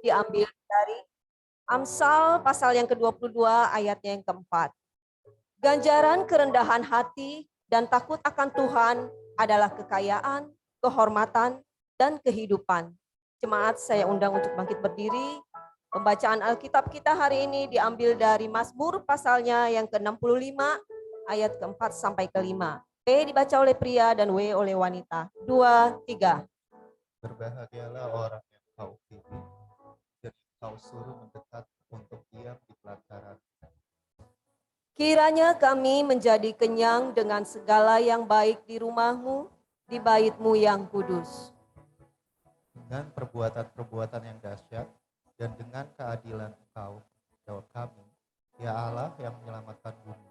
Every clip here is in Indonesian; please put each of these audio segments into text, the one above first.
diambil dari Amsal pasal yang ke-22 ayatnya yang keempat. Ganjaran kerendahan hati dan takut akan Tuhan adalah kekayaan, kehormatan, dan kehidupan. Jemaat, saya undang untuk bangkit berdiri. Pembacaan Alkitab kita hari ini diambil dari Mazmur pasalnya yang ke-65 ayat ke-4 sampai ke-5. P dibaca oleh pria dan W oleh wanita. 2, 3. Berbahagialah orang yang kau pilih dan kau suruh mendekat untuk diam di pelantaran. Kiranya kami menjadi kenyang dengan segala yang baik di rumah-Mu, di bait-Mu yang kudus. Dengan perbuatan-perbuatan yang dahsyat dan dengan keadilan Engkau jawab kami, ya Allah yang menyelamatkan bumi.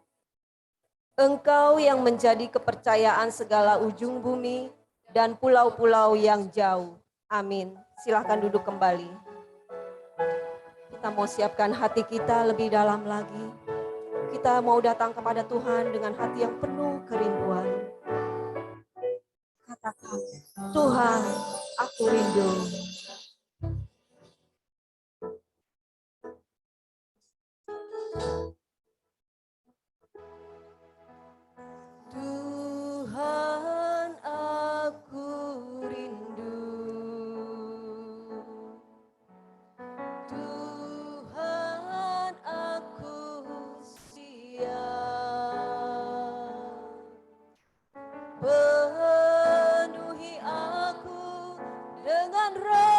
Engkau yang menjadi kepercayaan segala ujung bumi dan pulau-pulau yang jauh. Amin. Silahkan duduk kembali. Kita mau siapkan hati kita lebih dalam lagi. Kita mau datang kepada Tuhan dengan hati yang penuh kerinduan. Katakan, Tuhan, aku rindu. Tuhan, aku rindu. Tuhan, aku siap. Penuhi aku dengan roh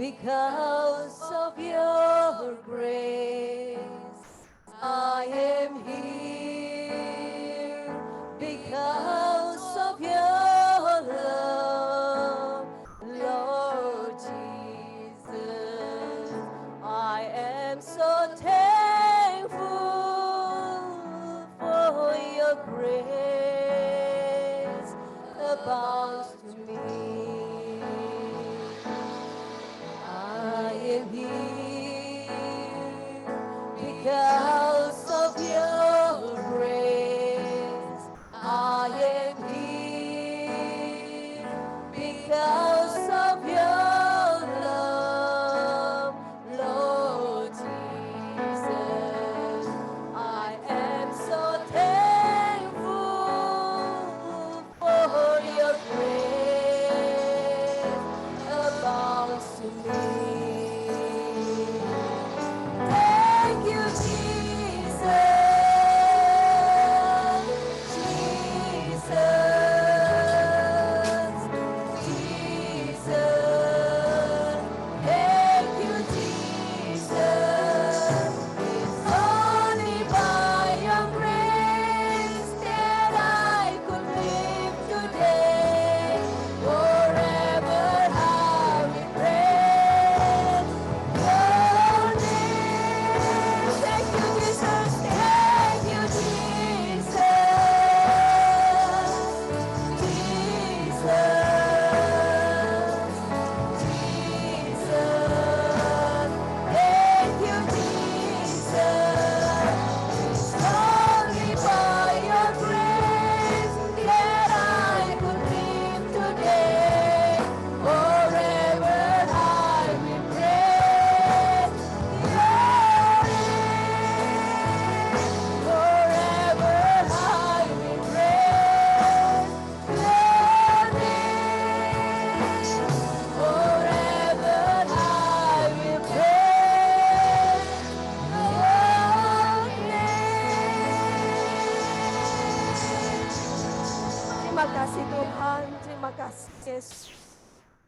Because of your grace, I am here. Because of your love, Lord Jesus, I am so thankful for your grace abounds to me. I am here because of your grace. I am here because of your love, Lord Jesus. I am so thankful for your grace abounds to me. Thank you, Jesus. Jesus. Jesus. Thank you, Jesus. It's only by your grace that I could live today. Forever I will praise your name. Thank you, Jesus. Thank you, Jesus. Jesus. Thank you, Jesus. Only by your grace that I could live today. Forever I will praise your name. Forever I will praise your name. Forever I will praise your name. Terima kasih Tuhan, terima kasih Yesus.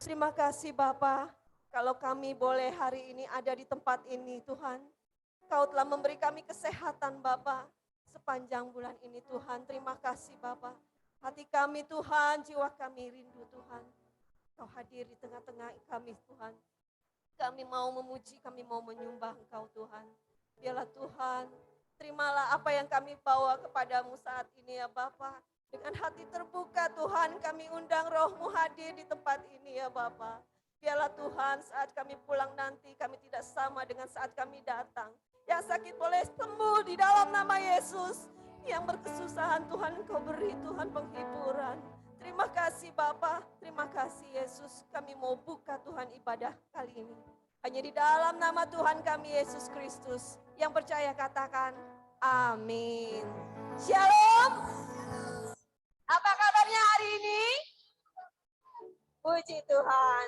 Terima kasih Bapa, kalau kami boleh hari ini ada di tempat ini Tuhan. Kau telah memberi kami kesehatan Bapa sepanjang bulan ini Tuhan. Terima kasih Bapa. Hati kami Tuhan, jiwa kami rindu Tuhan. Kau hadir di tengah-tengah kami Tuhan. Kami mau memuji, kami mau menyembah Engkau Tuhan. Biarlah Tuhan, terimalah apa yang kami bawa kepadamu saat ini ya Bapa. Dengan hati terbuka Tuhan, kami undang Roh-Mu hadir di tempat ini ya Bapa. Biarlah Tuhan, saat kami pulang nanti, kami tidak sama dengan saat kami datang. Yang sakit boleh sembuh di dalam nama Yesus. Yang berkesusahan Tuhan, Engkau beri Tuhan penghiburan. Terima kasih Bapa, terima kasih Yesus. Kami mau buka Tuhan ibadah kali ini. Hanya di dalam nama Tuhan kami Yesus Kristus. Yang percaya katakan, amin. Shalom. Apa kabarnya hari ini? Puji Tuhan.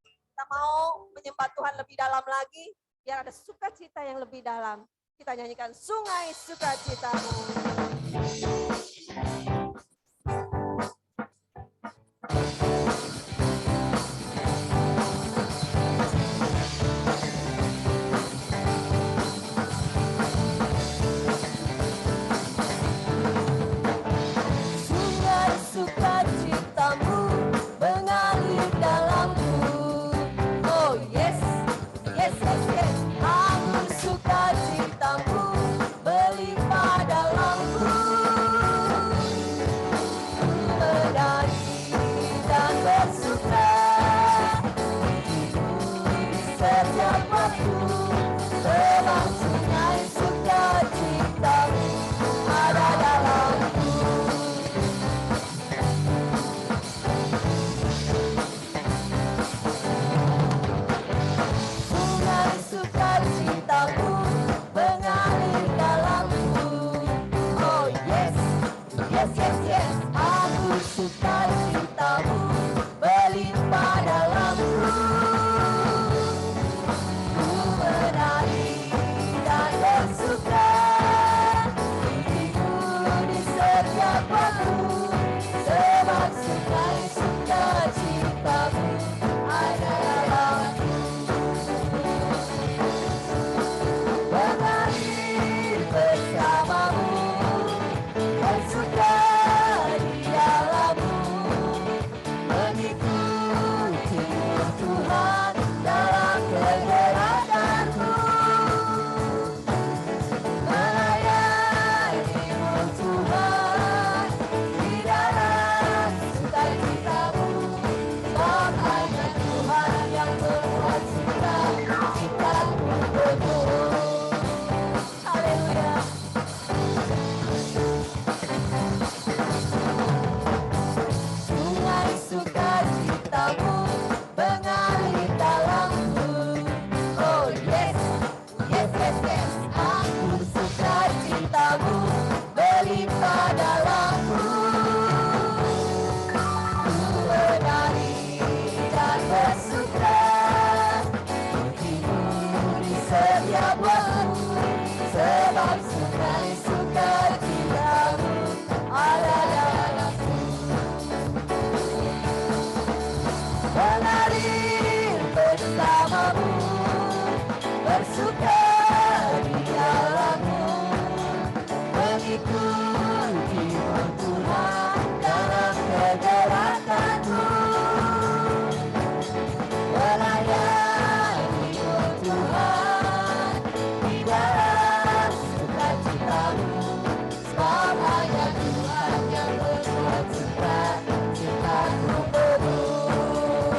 Kita mau menyembah Tuhan lebih dalam lagi, biar ada sukacita yang lebih dalam. Kita nyanyikan Sungai Sukacitamu. Sungai sukacitamu mengalir dalamku. Oh yes, yes, yes, yes. Angin sukacitamu melimpah dalamku. Menari dan bersuka di setiap waktu. Sebab sungai sukacitamu ada dalamku. Sungai sukacitamu mengalir dalamku. Oh yes, yes, yes, yes. Aku sukacitamu melimpah dalamku. Ku bersuka di dalammu, mengikuti Tuhan dalam kegerakanmu, melayani Tuhan di dalam sukacitamu, sebab hanya Tuhan yang membuat sukacitamu penuh.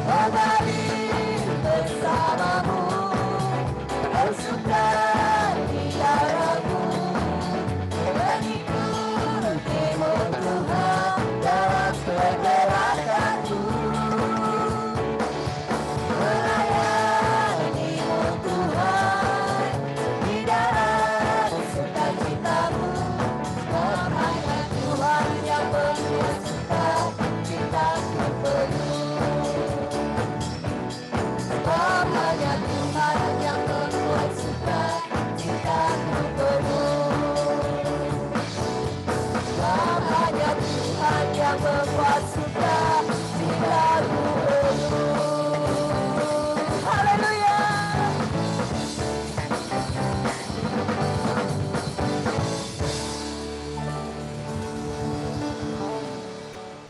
Kembali bersamamu, bersuka di dalammu, mengikutimu Tuhan dalam pergerakanmu, melayanimu Tuhan di dalam sukacitamu, sebab hanya Tuhan yang membuat sukacitamu penuh. Sebab hanya Tuhan yang membuat sukacitamu penuh. Sebab hanya Tuhan yang membuat sukacitamu penuh. Haleluya.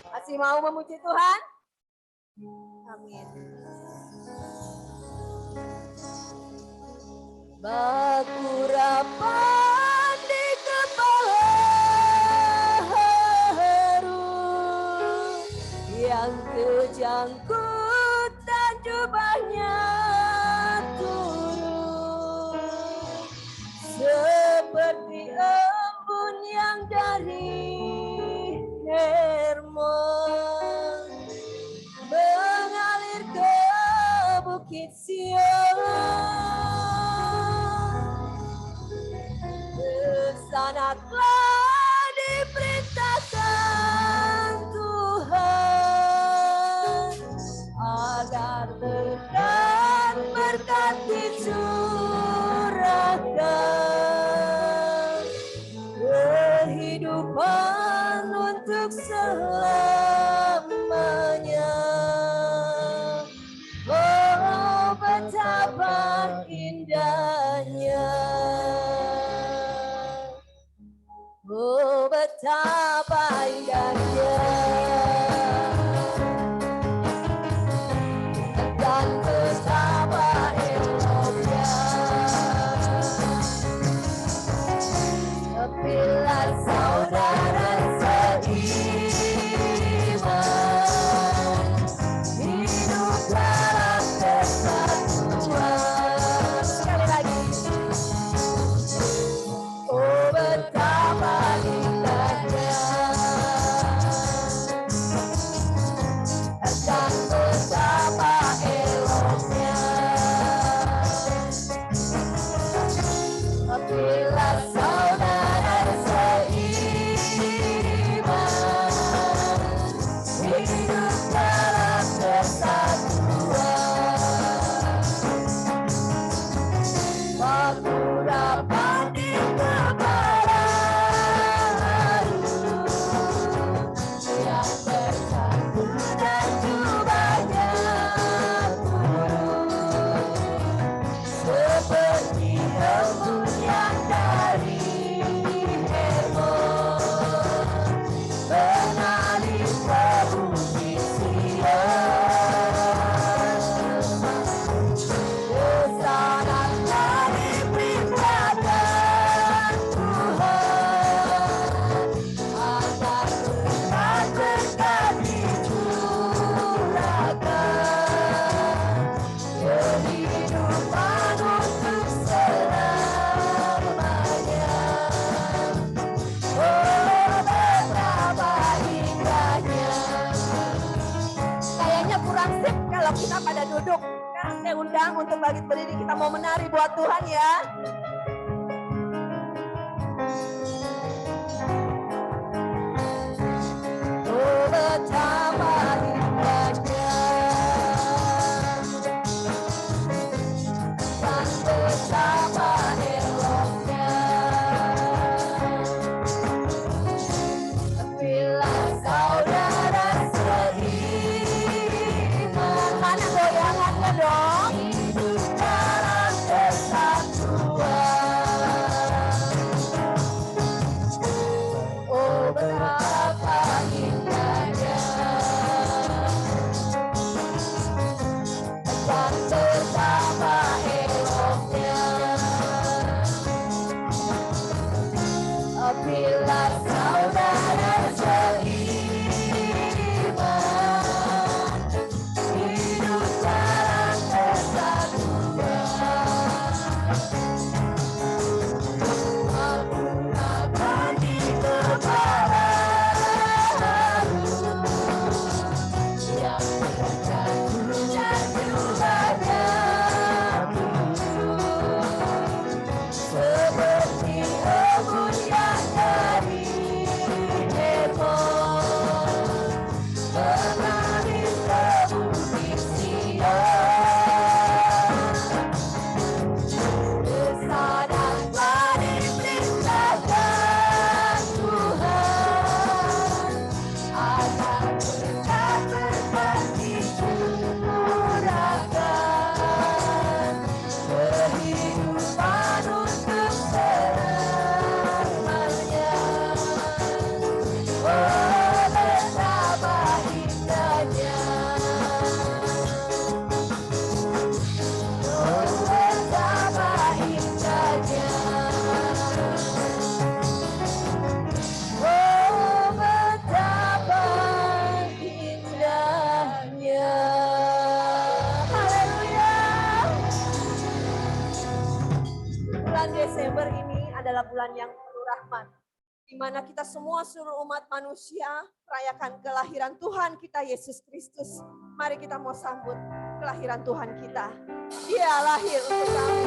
Masih mau memuji Tuhan? Amin. Batu rapat di kepala Harun, yang kejangkut dan jubahnya turun, seperti embun yang dari Hermon mengalir ke Bukit Sion. Sana telah diperintahkan Tuhan agar berkat dicurahkan, kehidupan untuk selamanya. Oh, betapa indahnya. Oh, betapa indahnya. Dan betapa eloknya. Bila saudara seiman hidup dalam kesatuan. Sekali lagi. Oh, betapa indahnya. Dan betapa eloknya. Bila saudara seiman hidup dalam kesatuan, waktu dapat di kepala Harun, yang bersatu dan jubahnya turun, seperti embun yang dari Hermon mengalir ke Bukit Sion. Kesana telah diperintahkan Tuhan agar berkat dicurahkan, kehidupan untuk selamanya. Oh, betapa indahnya. Kayaknya kurang sip kalau kita pada duduk. Sekarang saya undang untuk bangkit berdiri, kita mau menari buat Tuhan ya. Oh, betapa indahnya. Dan betapa eloknya. Bila saudara seiman, mana goyangannya dong? Desember ini adalah bulan yang penuh rahmat, di mana kita semua seluruh umat manusia merayakan kelahiran Tuhan kita Yesus Kristus. Mari kita mau sambut kelahiran Tuhan kita. Dia lahir untuk kami.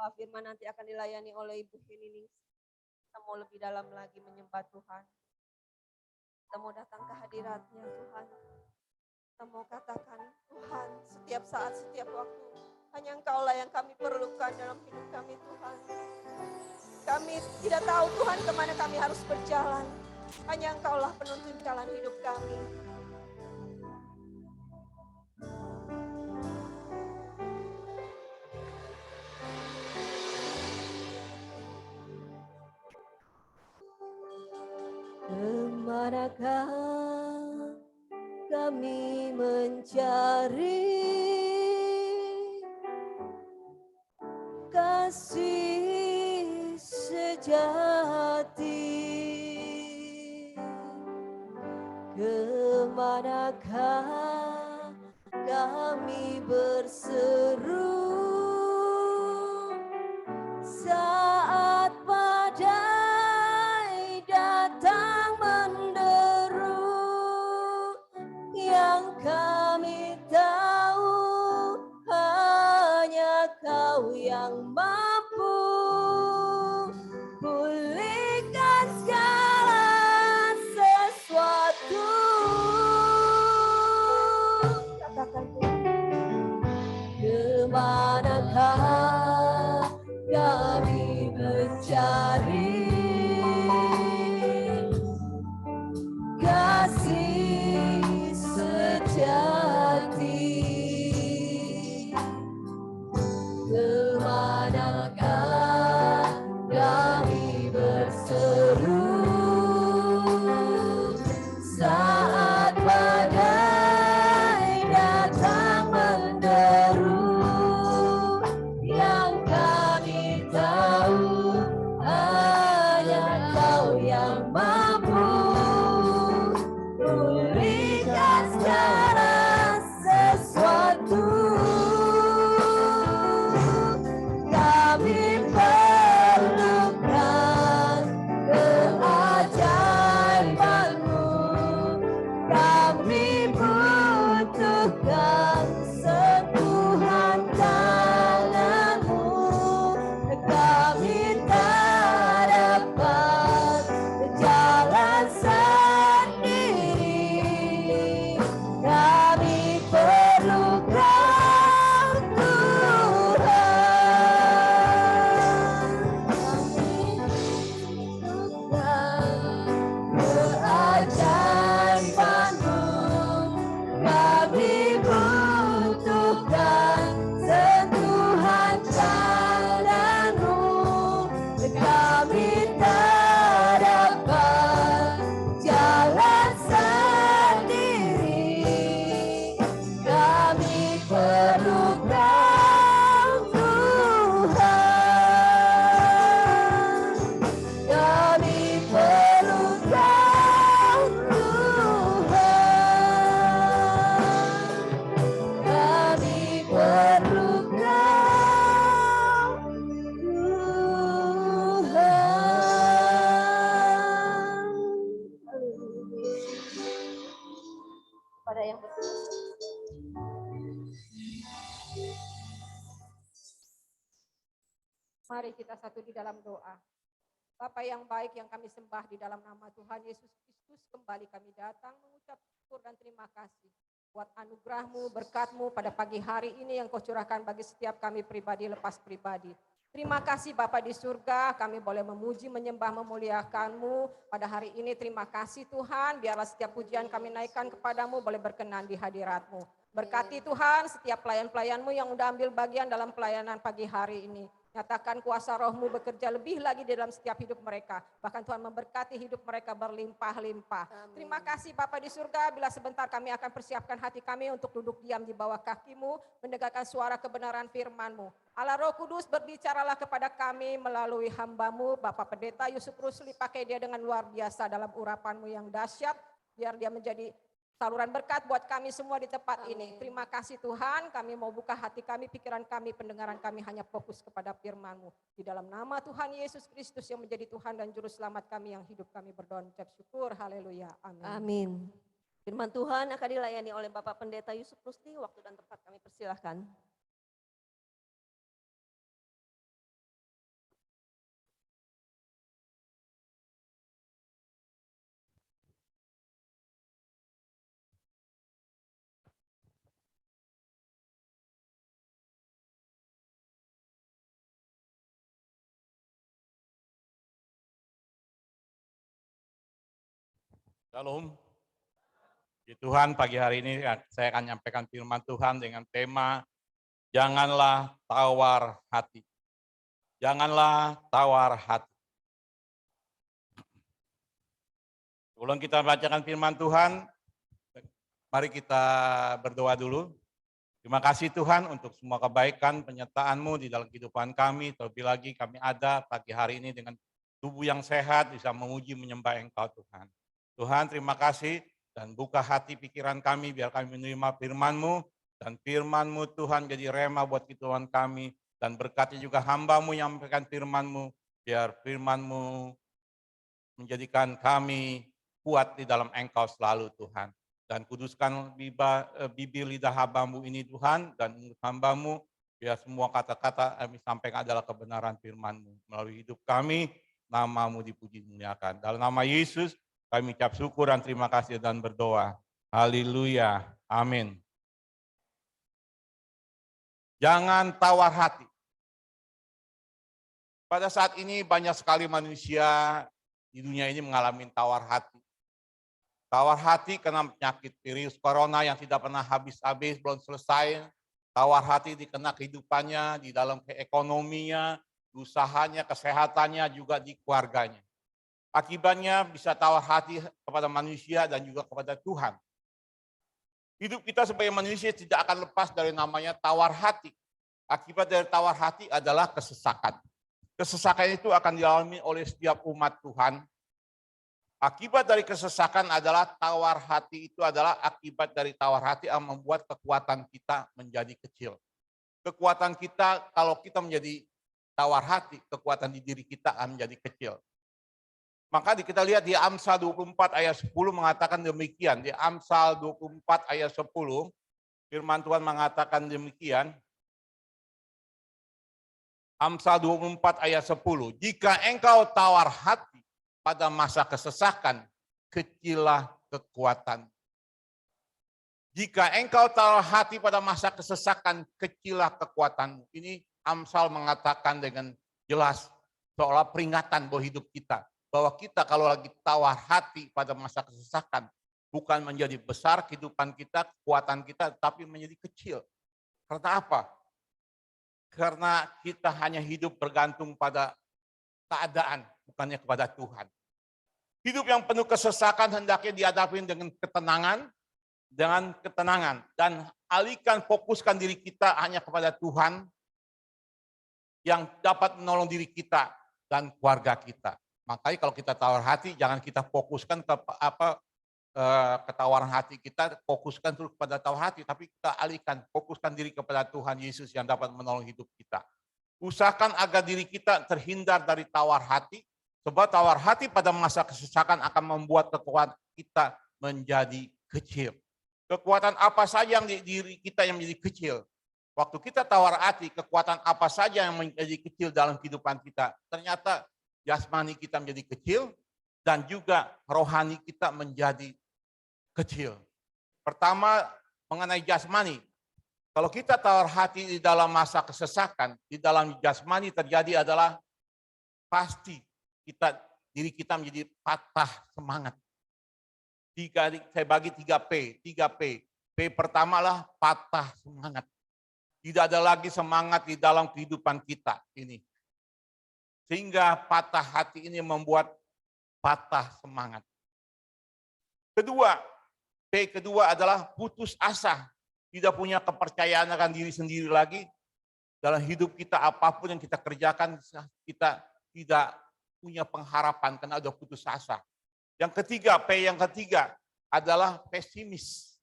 Doa firman nanti akan dilayani oleh Ibu Heni. Kita mau lebih dalam lagi menyembah Tuhan. Kita mau datang ke hadirat-Nya Tuhan. Kita mau katakan, Tuhan, setiap saat, setiap waktu, hanya Engkaulah yang kami perlukan dalam hidup kami, Tuhan. Kami tidak tahu, Tuhan, kemana kami harus berjalan. Hanya Engkaulah penuntun jalan hidup kami. Kemanakah kami mencari kasih sejati? Kemanakah kami berseru saat badai datang menderu? Yang kami tahu hanya Kau yang mampu pulihkan segala sesuatu. Katakan, kemanakah kami mencari kasih sejati? Kemanakah kami berseru saat badai datang menderu? Yang kami tahu hanya Kau yang mampu pulihkan segala sesuatu. Kami perlukan keajaiban-Mu. Kami butuhkan sentuhan tangan-Mu. Kami tak dapat berjalan sendiri. Kami perlukan Tuhan. Kami butuhkan sentuhan tangan-Mu. Kami tak dapat jalan sendiri. Kami perlukan Tuhan. Kami perlukan Tuhan. Kami perlukan Tuhan. Pada yang bersedia. Mari kita satu di dalam doa. Bapa yang baik yang kami sembah, di dalam nama Tuhan Yesus Kristus kembali kami datang mengucap syukur dan terima kasih buat anugerah-Mu, berkat-Mu pada pagi hari ini yang Kau curahkan bagi setiap kami pribadi lepas pribadi. Terima kasih Bapa di surga, kami boleh memuji, menyembah, memuliakan-Mu pada hari ini. Terima kasih Tuhan, biarlah setiap pujian kami naikkan kepadamu boleh berkenan di hadirat-Mu. Berkati Tuhan setiap pelayan-pelayan-Mu yang udah ambil bagian dalam pelayanan pagi hari ini. Nyatakan kuasa Roh-Mu bekerja lebih lagi di dalam setiap hidup mereka. Bahkan Tuhan memberkati hidup mereka berlimpah-limpah. Terima kasih Bapa di surga, bila sebentar kami akan persiapkan hati kami untuk duduk diam di bawah kaki-Mu, mendengarkan suara kebenaran firman-Mu. Allah Roh Kudus, berbicaralah kepada kami melalui hamba-Mu, Bapak Pendeta Yusuf Rusli, pakai dia dengan luar biasa dalam urapan-Mu yang dahsyat, biar dia menjadi saluran berkat buat kami semua di tempat ini. Terima kasih Tuhan, kami mau buka hati kami, pikiran kami, pendengaran kami hanya fokus kepada firman-Mu. Di dalam nama Tuhan Yesus Kristus yang menjadi Tuhan dan Juru Selamat kami yang hidup kami berdoa ucap syukur. Haleluya. Amin. Amin. Firman Tuhan akan dilayani oleh Bapak Pendeta Yusuf Rusli. Waktu dan tempat kami persilahkan. Shalom. Puji Tuhan, pagi hari ini saya akan menyampaikan firman Tuhan dengan tema janganlah tawar hati. Janganlah tawar hati. Sebelum kita bacakan firman Tuhan, mari kita berdoa dulu. Terima kasih Tuhan untuk semua kebaikan penyertaan-Mu di dalam kehidupan kami. Terlebih lagi kami ada pagi hari ini dengan tubuh yang sehat, bisa memuji menyembah Engkau Tuhan. Tuhan terima kasih dan buka hati pikiran kami biar kami menerima firman-Mu. Dan firman-Mu Tuhan jadi rema buat kehidupan kami. Dan berkati juga hamba-Mu yang menyampaikan firman-Mu. Biar firman-Mu menjadikan kami kuat di dalam Engkau selalu Tuhan. Dan kuduskan bibir lidah hamba-Mu ini Tuhan, dan hamba-Mu, biar semua kata-kata kami sampaikan adalah kebenaran firman-Mu. Melalui hidup kami, nama-Mu dipuji dimuliakan. Dalam nama Yesus, kami ucap syukur dan terima kasih dan berdoa. Haleluya. Amin. Jangan tawar hati. Pada saat ini banyak sekali manusia di dunia ini mengalami tawar hati. Tawar hati karena penyakit virus corona yang tidak pernah habis-habis, belum selesai. Tawar hati dikena kehidupannya, di dalam ekonominya, usahanya, kesehatannya, juga di keluarganya. Akibatnya bisa tawar hati kepada manusia dan juga kepada Tuhan. Hidup kita sebagai manusia tidak akan lepas dari namanya tawar hati. Akibat dari tawar hati adalah kesesakan. Kesesakan itu akan dialami oleh setiap umat Tuhan. Akibat dari kesesakan adalah tawar hati itu adalah akibat dari tawar hati yang membuat kekuatan kita menjadi kecil. Kekuatan kita kalau kita menjadi tawar hati, kekuatan di diri kita akan menjadi kecil. Maka kita lihat di Amsal 24 ayat 10 mengatakan demikian. Di Amsal 24 ayat 10 firman Tuhan mengatakan demikian. Amsal 24 ayat 10. Jika engkau tawar hati pada masa kesesakan, kecillah kekuatan. Jika engkau tawar hati pada masa kesesakan, kecillah kekuatanmu. Ini Amsal mengatakan dengan jelas, seolah peringatan bahwa hidup kita. Bahwa kita kalau lagi tawar hati pada masa kesesakan, bukan menjadi besar kehidupan kita, kekuatan kita, tapi menjadi kecil. Karena apa? Karena kita hanya hidup bergantung pada keadaan, bukannya kepada Tuhan. Hidup yang penuh kesesakan hendaknya dihadapi dengan ketenangan. Dan alihkan, fokuskan diri kita hanya kepada Tuhan yang dapat menolong diri kita dan keluarga kita. Makanya kalau kita tawar hati, jangan kita fokuskan ke ketawaran hati kita, fokuskan terus kepada tawar hati, tapi kita alihkan, fokuskan diri kepada Tuhan Yesus yang dapat menolong hidup kita. Usahakan agar diri kita terhindar dari tawar hati, sebab tawar hati pada masa kesesakan akan membuat kekuatan kita menjadi kecil. Kekuatan apa saja yang di diri kita yang menjadi kecil? Waktu kita tawar hati, kekuatan apa saja yang menjadi kecil dalam kehidupan kita? Ternyata jasmani kita menjadi kecil dan juga rohani kita menjadi kecil. Pertama, mengenai jasmani. Kalau kita tawar hati di dalam masa kesesakan, di dalam jasmani terjadi adalah pasti diri kita menjadi patah semangat. Saya bagi 3P. P pertama lah patah semangat. Tidak ada lagi semangat di dalam kehidupan kita ini. Sehingga patah hati ini membuat patah semangat. P kedua adalah putus asa. Tidak punya kepercayaan akan diri sendiri lagi. Dalam hidup kita apapun yang kita kerjakan, kita tidak punya pengharapan karena ada putus asa. Yang ketiga, P yang ketiga adalah pesimis.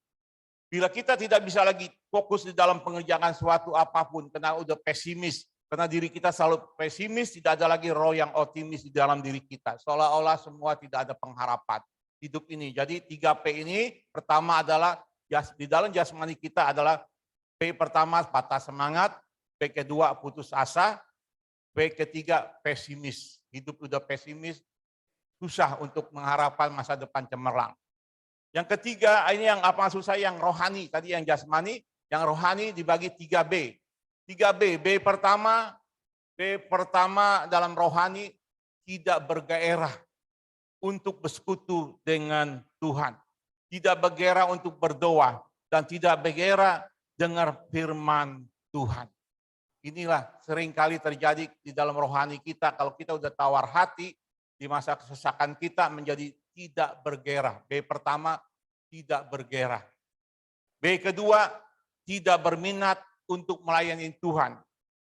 Bila kita tidak bisa lagi fokus di dalam pengerjaan suatu apapun karena udah pesimis, karena diri kita selalu pesimis, tidak ada lagi roh yang optimis di dalam diri kita. Seolah-olah semua tidak ada pengharapan hidup ini. Jadi 3P ini pertama adalah di dalam jasmani kita adalah P pertama patah semangat, P kedua putus asa, P ketiga pesimis. Hidup udah pesimis, susah untuk mengharapkan masa depan cemerlang. Yang ketiga, ini yang apa maksud saya, yang rohani, tadi yang jasmani, yang rohani dibagi 3B. 3B, B pertama dalam rohani tidak bergairah untuk bersekutu dengan Tuhan, tidak bergairah untuk berdoa, dan tidak bergairah dengar firman Tuhan. Inilah seringkali terjadi di dalam rohani kita kalau kita udah tawar hati di masa kesesakan kita menjadi tidak bergairah. B pertama, tidak bergairah. B kedua, tidak berminat untuk melayani Tuhan.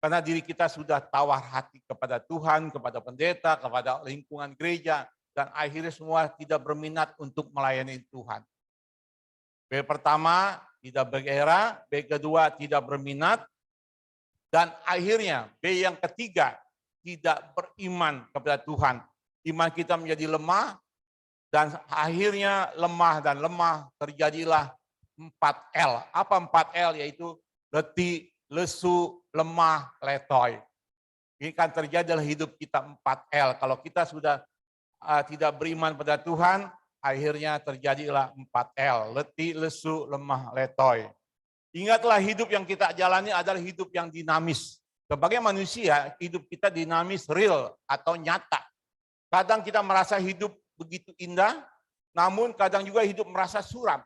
Karena diri kita sudah tawar hati kepada Tuhan, kepada pendeta, kepada lingkungan gereja, dan akhirnya semua tidak berminat untuk melayani Tuhan. B pertama, tidak bergairah. B kedua, tidak berminat. Dan akhirnya B yang ketiga, tidak beriman kepada Tuhan. Iman kita menjadi lemah, dan akhirnya lemah terjadilah 4L. Apa 4L? Yaitu letih, lesu, lemah, letoy. Ini kan terjadi dalam hidup kita 4L. Kalau kita sudah tidak beriman pada Tuhan, akhirnya terjadilah 4L. Letih, lesu, lemah, letoy. Ingatlah hidup yang kita jalani adalah hidup yang dinamis. Sebagai manusia, hidup kita dinamis, real atau nyata. Kadang kita merasa hidup begitu indah, namun kadang juga hidup merasa suram.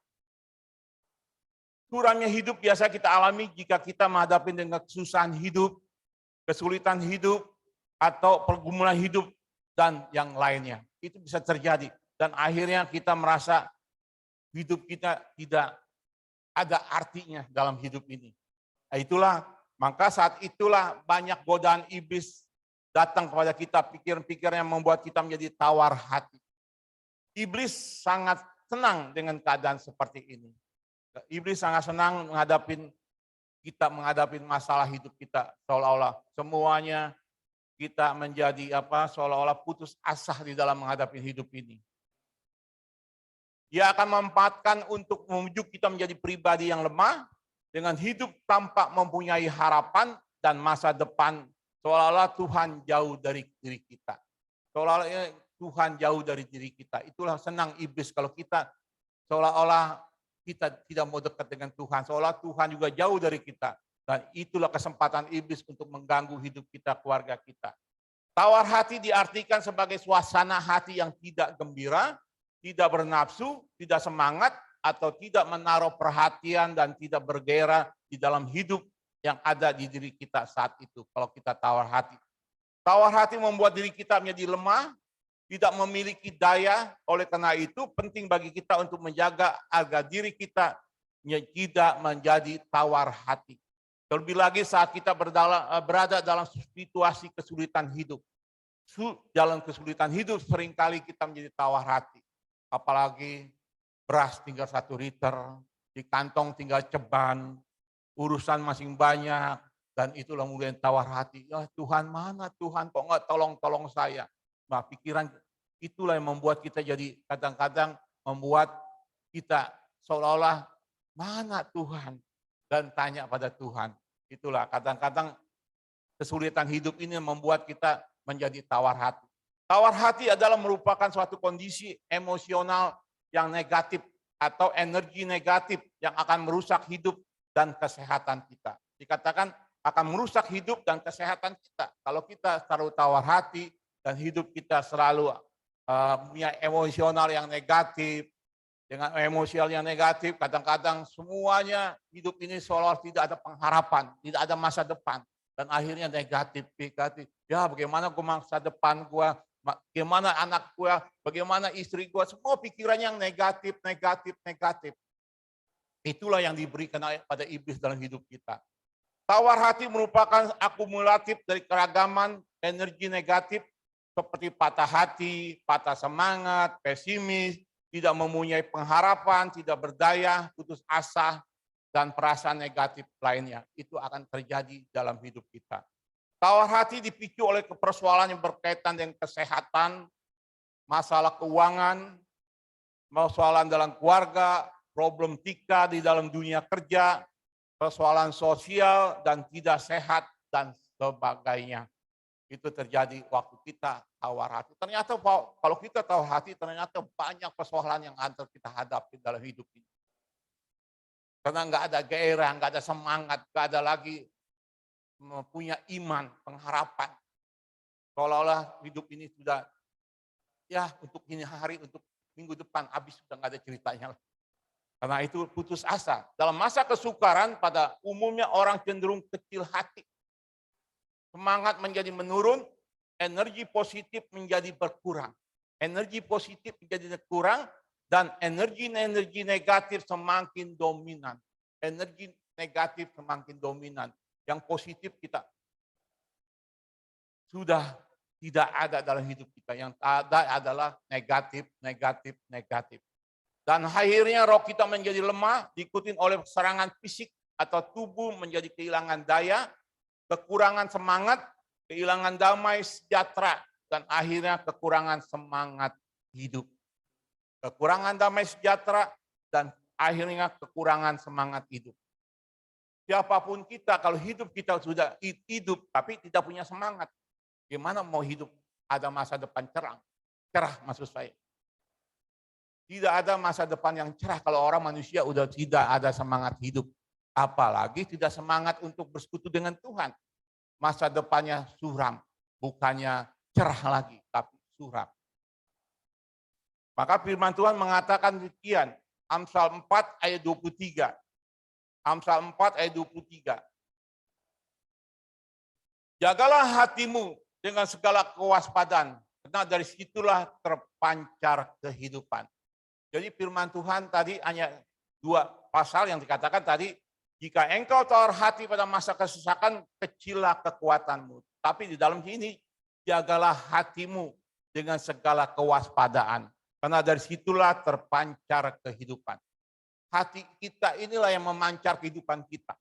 Suramnya hidup biasa kita alami jika kita menghadapi dengan kesusahan hidup, kesulitan hidup, atau pergumulan hidup, dan yang lainnya. Itu bisa terjadi. Dan akhirnya kita merasa hidup kita tidak ada artinya dalam hidup ini. Nah, maka saat itulah banyak godaan iblis datang kepada kita, pikiran-pikiran yang membuat kita menjadi tawar hati. Iblis sangat senang dengan keadaan seperti ini. Iblis sangat senang menghadapi masalah hidup kita, seolah-olah semuanya kita menjadi seolah-olah putus asa di dalam menghadapi hidup ini. Dia akan memanfaatkan untuk membujuk kita menjadi pribadi yang lemah, dengan hidup tanpa mempunyai harapan dan masa depan, seolah-olah Tuhan jauh dari diri kita. Seolah-olah Tuhan jauh dari diri kita. Itulah senang iblis kalau kita seolah-olah kita tidak mau dekat dengan Tuhan, seolah Tuhan juga jauh dari kita. Dan itulah kesempatan iblis untuk mengganggu hidup kita, keluarga kita. Tawar hati diartikan sebagai suasana hati yang tidak gembira, tidak bernafsu, tidak semangat, atau tidak menaruh perhatian dan tidak bergairah di dalam hidup yang ada di diri kita saat itu. Kalau kita tawar hati. Tawar hati membuat diri kita menjadi lemah, tidak memiliki daya. Oleh karena itu penting bagi kita untuk menjaga agar diri kita tidak menjadi tawar hati. Terlebih lagi saat kita berada dalam situasi kesulitan hidup. Dalam kesulitan hidup seringkali kita menjadi tawar hati. Apalagi beras tinggal 1 liter, di kantong tinggal ceban, urusan masing banyak, dan itulah kemudian tawar hati. Ya Tuhan, mana Tuhan, kok nggak tolong saya? Nah, pikiran itulah yang membuat kita jadi kadang-kadang membuat kita seolah-olah mana Tuhan, dan tanya pada Tuhan. Itulah kadang-kadang kesulitan hidup ini membuat kita menjadi tawar hati. Tawar hati adalah merupakan suatu kondisi emosional yang negatif atau energi negatif yang akan merusak hidup dan kesehatan kita. Dikatakan akan merusak hidup dan kesehatan kita. Kalau kita selalu tawar hati dan hidup kita selalu punya emosional yang negatif, dengan emosional yang negatif, kadang-kadang semuanya hidup ini seolah tidak ada pengharapan, tidak ada masa depan. Dan akhirnya negatif. Ya bagaimana masa depan gue, bagaimana anak gue, bagaimana istri gue, semua pikiran yang negatif. Itulah yang diberikan pada iblis dalam hidup kita. Tawar hati merupakan akumulatif dari keragaman energi negatif seperti patah hati, patah semangat, pesimis, tidak mempunyai pengharapan, tidak berdaya, putus asa, dan perasaan negatif lainnya. Itu akan terjadi dalam hidup kita. Tawar hati dipicu oleh persoalan yang berkaitan dengan kesehatan, masalah keuangan, persoalan dalam keluarga, problematika di dalam dunia kerja, persoalan sosial dan tidak sehat, dan sebagainya. Itu terjadi waktu kita tawar hati. Ternyata kalau kita tawar hati, ternyata banyak persoalan yang akan kita hadapi dalam hidup ini. Karena nggak ada gairah, nggak ada semangat, nggak ada lagi mempunyai iman, pengharapan. Seolah-olah hidup ini sudah, ya untuk ini hari, untuk minggu depan habis sudah nggak ada ceritanya. Karena itu putus asa. Dalam masa kesukaran pada umumnya orang cenderung kecil hati. Semangat menjadi menurun, energi positif menjadi berkurang. Energi positif menjadi berkurang dan energi negatif semakin dominan. Energi negatif semakin dominan. Yang positif kita sudah tidak ada dalam hidup kita. Yang ada adalah negatif, negatif, negatif. Dan akhirnya roh kita menjadi lemah, diikuti oleh serangan fisik atau tubuh menjadi kehilangan daya, kekurangan semangat, kehilangan damai sejahtera, dan akhirnya kekurangan semangat hidup. Kekurangan damai sejahtera, dan akhirnya kekurangan semangat hidup. Siapapun kita, kalau hidup kita sudah hidup, tapi tidak punya semangat, gimana mau hidup ada masa depan cerah maksud saya. Tidak ada masa depan yang cerah kalau orang manusia udah tidak ada semangat hidup. Apalagi tidak semangat untuk bersekutu dengan Tuhan. Masa depannya suram, bukannya cerah lagi, tapi suram. Maka firman Tuhan mengatakan demikian, Amsal 4 ayat 23. Amsal 4 ayat 23. Jagalah hatimu dengan segala kewaspadaan, karena dari situlah terpancar kehidupan. Jadi firman Tuhan tadi hanya 2 pasal yang dikatakan tadi, jika engkau tawar hati pada masa kesesakan, kecillah kekuatanmu. Tapi di dalam sini, jagalah hatimu dengan segala kewaspadaan. Karena dari situlah terpancar kehidupan. Hati kita inilah yang memancar kehidupan kita.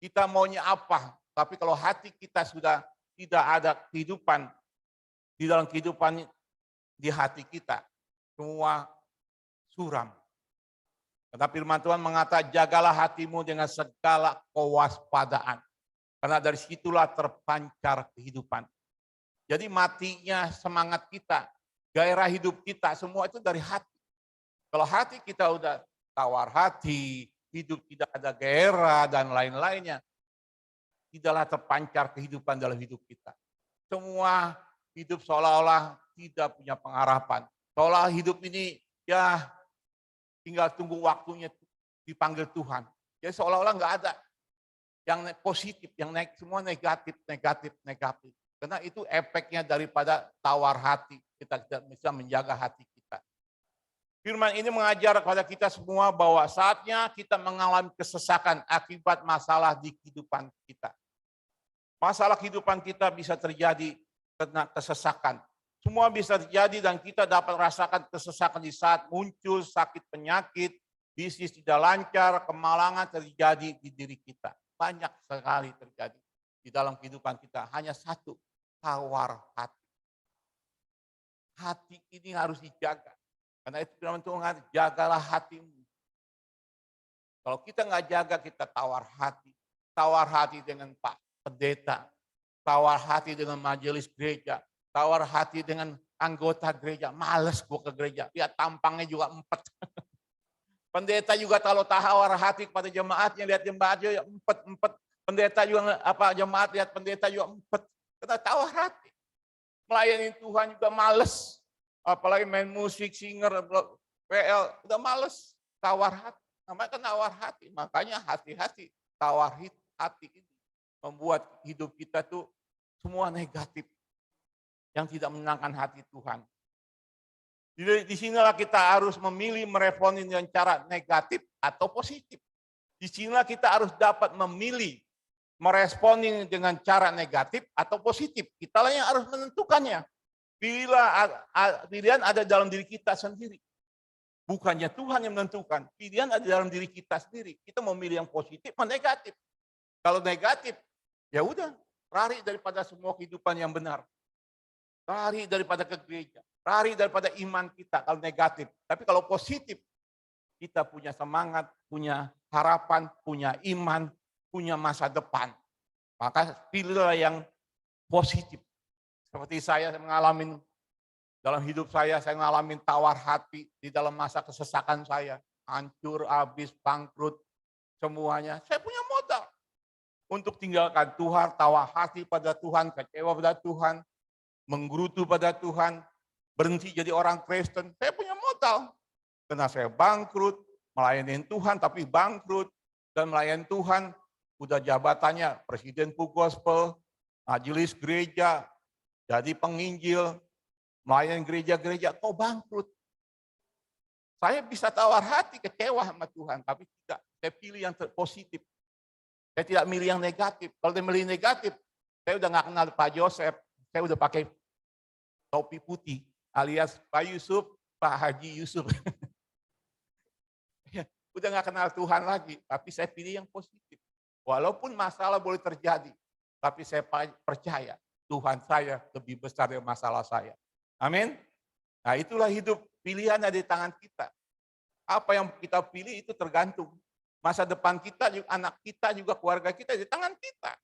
Kita maunya apa? Tapi kalau hati kita sudah tidak ada kehidupan, di dalam kehidupan di hati kita, semua suram. Karena firman Tuhan mengatakan, jagalah hatimu dengan segala kewaspadaan. Karena dari situlah terpancar kehidupan. Jadi matinya semangat kita, gairah hidup kita, semua itu dari hati. Kalau hati kita udah tawar hati, hidup tidak ada gairah dan lain-lainnya, tidaklah terpancar kehidupan dalam hidup kita. Semua hidup seolah-olah tidak punya pengharapan. Seolah hidup ini ya tinggal tunggu waktunya dipanggil Tuhan. Jadi seolah-olah nggak ada yang positif, yang semua negatif, negatif, negatif. Karena itu efeknya daripada tawar hati. Kita tidak bisa menjaga hati kita. Firman ini mengajar kepada kita semua bahwa saatnya kita mengalami kesesakan akibat masalah di kehidupan kita. Masalah kehidupan kita bisa terjadi karena kesesakan. Semua bisa terjadi dan kita dapat rasakan kesesakan di saat muncul sakit penyakit, bisnis tidak lancar, kemalangan terjadi di diri kita. Banyak sekali terjadi di dalam kehidupan kita. Hanya satu, tawar hati. Hati ini harus dijaga. Karena itu firman Tuhan, jagalah hatimu. Kalau kita nggak jaga, kita tawar hati. Tawar hati dengan Pak Pendeta. Tawar hati dengan majelis gereja. Tawar hati dengan anggota gereja. Males gue ke gereja. Lihat tampangnya juga empet. Pendeta juga kalau tawar hati kepada jemaatnya, lihat jemaatnya ya empet. Pendeta juga jemaat lihat pendeta juga empet. Karena tawar hati. Melayani Tuhan juga males. Apalagi main musik, singer, PL, udah males. Tawar hati. Namanya kan tawar hati. Makanya hati-hati. Tawar hati ini membuat hidup kita tuh semua negatif. Yang tidak menyenangkan hati Tuhan. Di sinilah kita harus memilih meresponi dengan cara negatif atau positif. Di sinilah kita harus dapat memilih meresponi dengan cara negatif atau positif. Kitalah yang harus menentukannya. Pilihan ada dalam diri kita sendiri. Bukannya Tuhan yang menentukan. Pilihan ada dalam diri kita sendiri. Kita mau milih yang positif atau negatif. Kalau negatif, ya udah, lari daripada semua kehidupan yang benar. Lari daripada ke gereja, lari daripada iman kita kalau negatif. Tapi kalau positif, kita punya semangat, punya harapan, punya iman, punya masa depan. Maka pilihlah yang positif. Seperti saya mengalami dalam hidup saya mengalami tawar hati di dalam masa kesesakan saya. Hancur, habis, bangkrut, semuanya. Saya punya modal untuk tinggalkan Tuhan, tawar hati pada Tuhan, kecewa pada Tuhan, menggerutu pada Tuhan, berhenti jadi orang Kristen. Saya punya modal. Karena saya bangkrut, melayani Tuhan tapi bangkrut. Dan melayani Tuhan, udah jabatannya Presiden Full Gospel, majelis gereja, jadi penginjil, melayani gereja-gereja, kok bangkrut. Saya bisa tawar hati, kecewa sama Tuhan, tapi tidak. Saya pilih yang positif. Saya tidak milih yang negatif. Kalau saya milih negatif, saya udah nggak kenal Pak Joseph, saya udah pakai topi putih, alias Pak Yusuf, Pak Haji Yusuf. Udah nggak kenal Tuhan lagi, tapi saya pilih yang positif. Walaupun masalah boleh terjadi, tapi saya percaya Tuhan saya lebih besar dari masalah saya. Amin. Nah itulah hidup, pilihan ada di tangan kita. Apa yang kita pilih itu tergantung. Masa depan kita, anak kita, juga keluarga kita di tangan kita.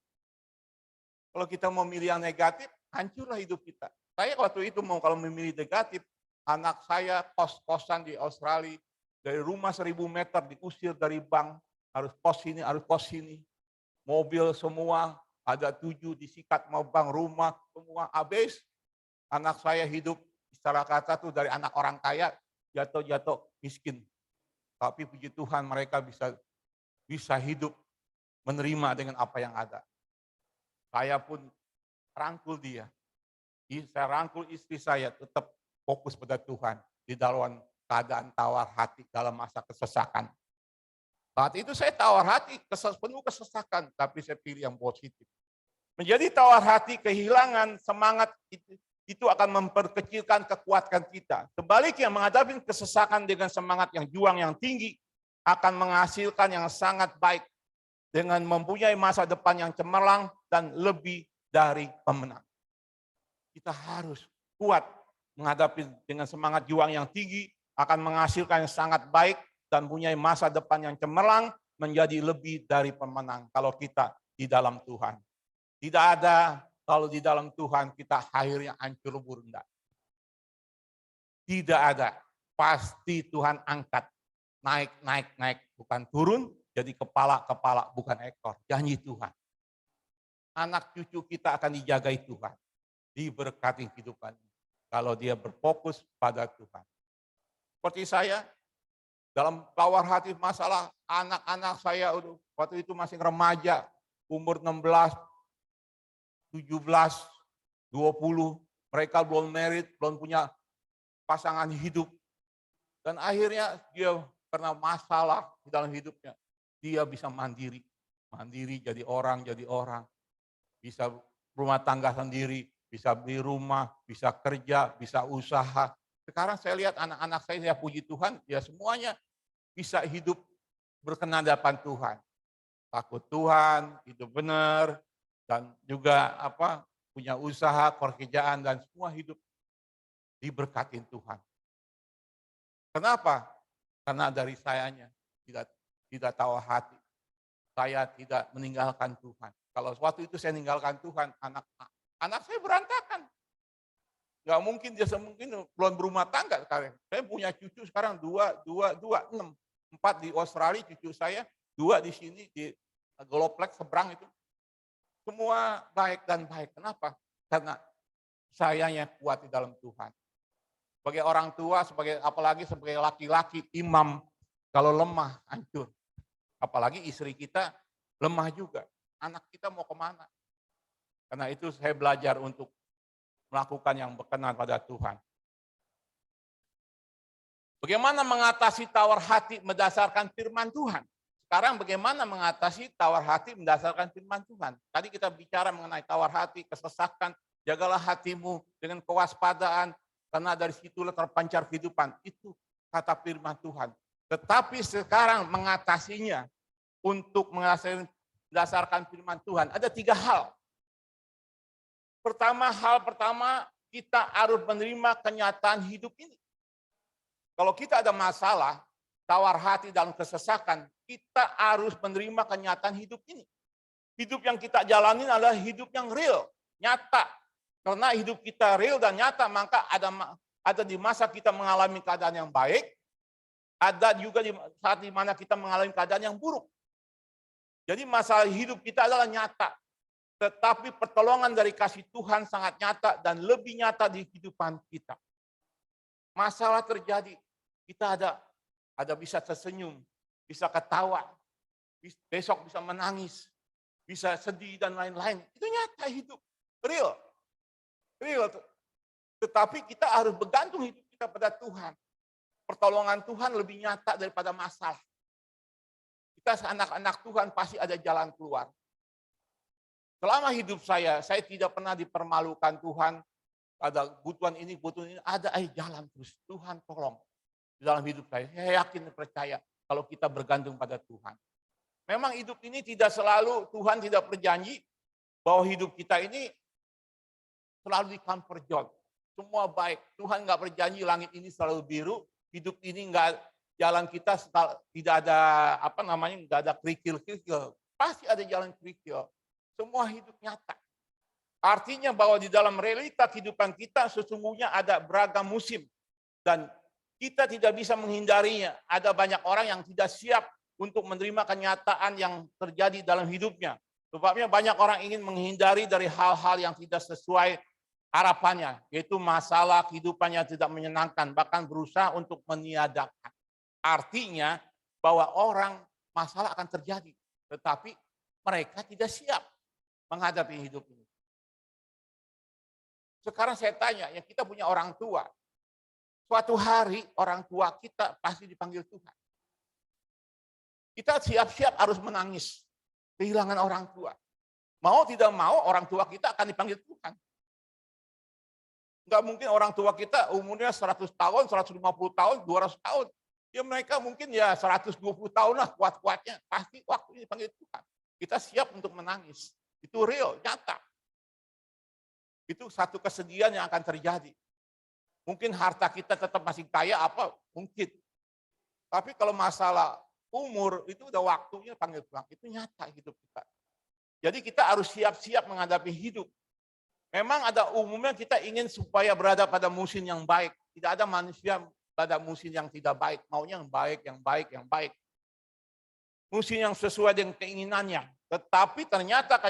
Kalau kita mau milih yang negatif, hancurlah hidup kita. Saya waktu itu kalau memilih negatif, anak saya kos-kosan di Australia, dari rumah 1000 meter diusir dari bank, harus pos sini, harus pos sini. Mobil semua, ada 7 disikat mau bank, rumah, semua habis. Anak saya hidup, secara kata tuh dari anak orang kaya, jatuh-jatuh miskin. Tapi puji Tuhan mereka bisa hidup, menerima dengan apa yang ada. Saya pun rangkul dia. Saya rangkul istri saya, tetap fokus pada Tuhan. Di dalam keadaan tawar hati dalam masa kesesakan. Saat itu saya tawar hati, penuh kesesakan, tapi saya pilih yang positif. Menjadi tawar hati, kehilangan semangat itu akan memperkecilkan kekuatan kita. Sebaliknya menghadapi kesesakan dengan semangat yang juang yang tinggi akan menghasilkan yang sangat baik dengan mempunyai masa depan yang cemerlang dan lebih dari pemenang. Kita harus kuat menghadapi dengan semangat juang yang tinggi, akan menghasilkan yang sangat baik dan punya masa depan yang cemerlang, menjadi lebih dari pemenang kalau kita di dalam Tuhan. Tidak ada kalau di dalam Tuhan kita akhirnya hancur lebur, enggak. Tidak ada. Pasti Tuhan angkat. Naik, bukan turun, jadi kepala, bukan ekor. Janji Tuhan. Anak cucu kita akan dijagai Tuhan. Diberkati kehidupan. Kalau dia berfokus pada Tuhan. Seperti saya, dalam tawar hati masalah anak-anak saya waktu itu masih remaja, umur 16, 17, 20, mereka belum married, belum punya pasangan hidup. Dan akhirnya dia karena masalah di dalam hidupnya, dia bisa mandiri. Mandiri jadi orang, bisa rumah tangga sendiri, bisa beli rumah, bisa kerja, bisa usaha. Sekarang saya lihat anak-anak saya puji Tuhan, ya semuanya bisa hidup berkenan di hadapan Tuhan. Takut Tuhan, hidup benar, dan juga punya usaha, pekerjaan, dan semua hidup diberkatin Tuhan. Kenapa? Karena dari sayanya tidak tahu hati. Saya tidak meninggalkan Tuhan. Kalau waktu itu saya meninggalkan Tuhan, anak saya berantakan. Nggak mungkin dia belum berumah tangga sekarang. Saya punya cucu sekarang 2, 6. 4 di Australia cucu saya, 2 di sini di Goloplex seberang itu. Semua baik dan baik. Kenapa? Karena sayanya kuat di dalam Tuhan. Sebagai orang tua, apalagi sebagai laki-laki, imam, kalau lemah, hancur. Apalagi istri kita lemah juga. Anak kita mau kemana? Karena itu saya belajar untuk melakukan yang berkenan pada Tuhan. Bagaimana mengatasi tawar hati berdasarkan firman Tuhan? Sekarang bagaimana mengatasi tawar hati berdasarkan firman Tuhan? Tadi kita bicara mengenai tawar hati, kesesakan, jagalah hatimu dengan kewaspadaan, karena dari situlah terpancar kehidupan. Itu kata firman Tuhan. Tetapi sekarang mengatasinya, untuk mengatasi berdasarkan firman Tuhan, ada 3 hal. Hal pertama, kita harus menerima kenyataan hidup ini. Kalau kita ada masalah, tawar hati dalam kesesakan, kita harus menerima kenyataan hidup ini. Hidup yang kita jalani adalah hidup yang real, nyata. Karena hidup kita real dan nyata, maka ada di masa kita mengalami keadaan yang baik, ada juga di saat di mana kita mengalami keadaan yang buruk. Jadi masalah hidup kita adalah nyata. Tetapi pertolongan dari kasih Tuhan sangat nyata dan lebih nyata di kehidupan kita. masalah terjadi, kita ada bisa tersenyum, bisa ketawa, besok bisa menangis, bisa sedih dan lain-lain. Itu nyata hidup, real, real. Tetapi kita harus bergantung hidup kita pada Tuhan. Pertolongan Tuhan lebih nyata daripada masalah. Kita anak-anak Tuhan pasti ada jalan keluar. Selama hidup saya tidak pernah dipermalukan Tuhan. Ada kebutuhan ini, ada jalan terus. Tuhan tolong di dalam hidup saya. Saya yakin dan percaya kalau kita bergantung pada Tuhan. Memang hidup ini tidak selalu, Tuhan tidak berjanji bahwa hidup kita ini selalu di comfort zone. Semua baik. Tuhan nggak berjanji langit ini selalu biru. Hidup ini nggak, jalan kita tidak ada nggak ada kerikil-kerikil. Pasti ada jalan kerikil. Semua hidup nyata. Artinya bahwa di dalam realita kehidupan kita sesungguhnya ada beragam musim. Dan kita tidak bisa menghindarinya. Ada banyak orang yang tidak siap untuk menerima kenyataan yang terjadi dalam hidupnya. Sebabnya banyak orang ingin menghindari dari hal-hal yang tidak sesuai harapannya. Yaitu masalah kehidupannya tidak menyenangkan. Bahkan berusaha untuk meniadakan. Artinya bahwa masalah akan terjadi. Tetapi mereka tidak siap menghadapi hidup ini. Sekarang saya tanya, ya kita punya orang tua. Suatu hari orang tua kita pasti dipanggil Tuhan. Kita siap-siap harus menangis. Kehilangan orang tua. Mau tidak mau orang tua kita akan dipanggil Tuhan. Enggak mungkin orang tua kita umurnya 100 tahun, 150 tahun, 200 tahun. Ya mereka mungkin ya 120 tahun lah kuat-kuatnya. Pasti waktu ini dipanggil Tuhan. Kita siap untuk menangis. Itu real, nyata. Itu satu kesedihan yang akan terjadi. Mungkin harta kita tetap masih kaya mungkin. Tapi kalau masalah umur itu udah waktunya panggil Tuhan. Itu nyata hidup kita. Jadi kita harus siap-siap menghadapi hidup. Memang ada umumnya kita ingin supaya berada pada musim yang baik. Tidak ada manusia pada musim yang tidak baik. Maunya yang baik, yang baik, yang baik. Musim yang sesuai dengan keinginannya. Tetapi ternyata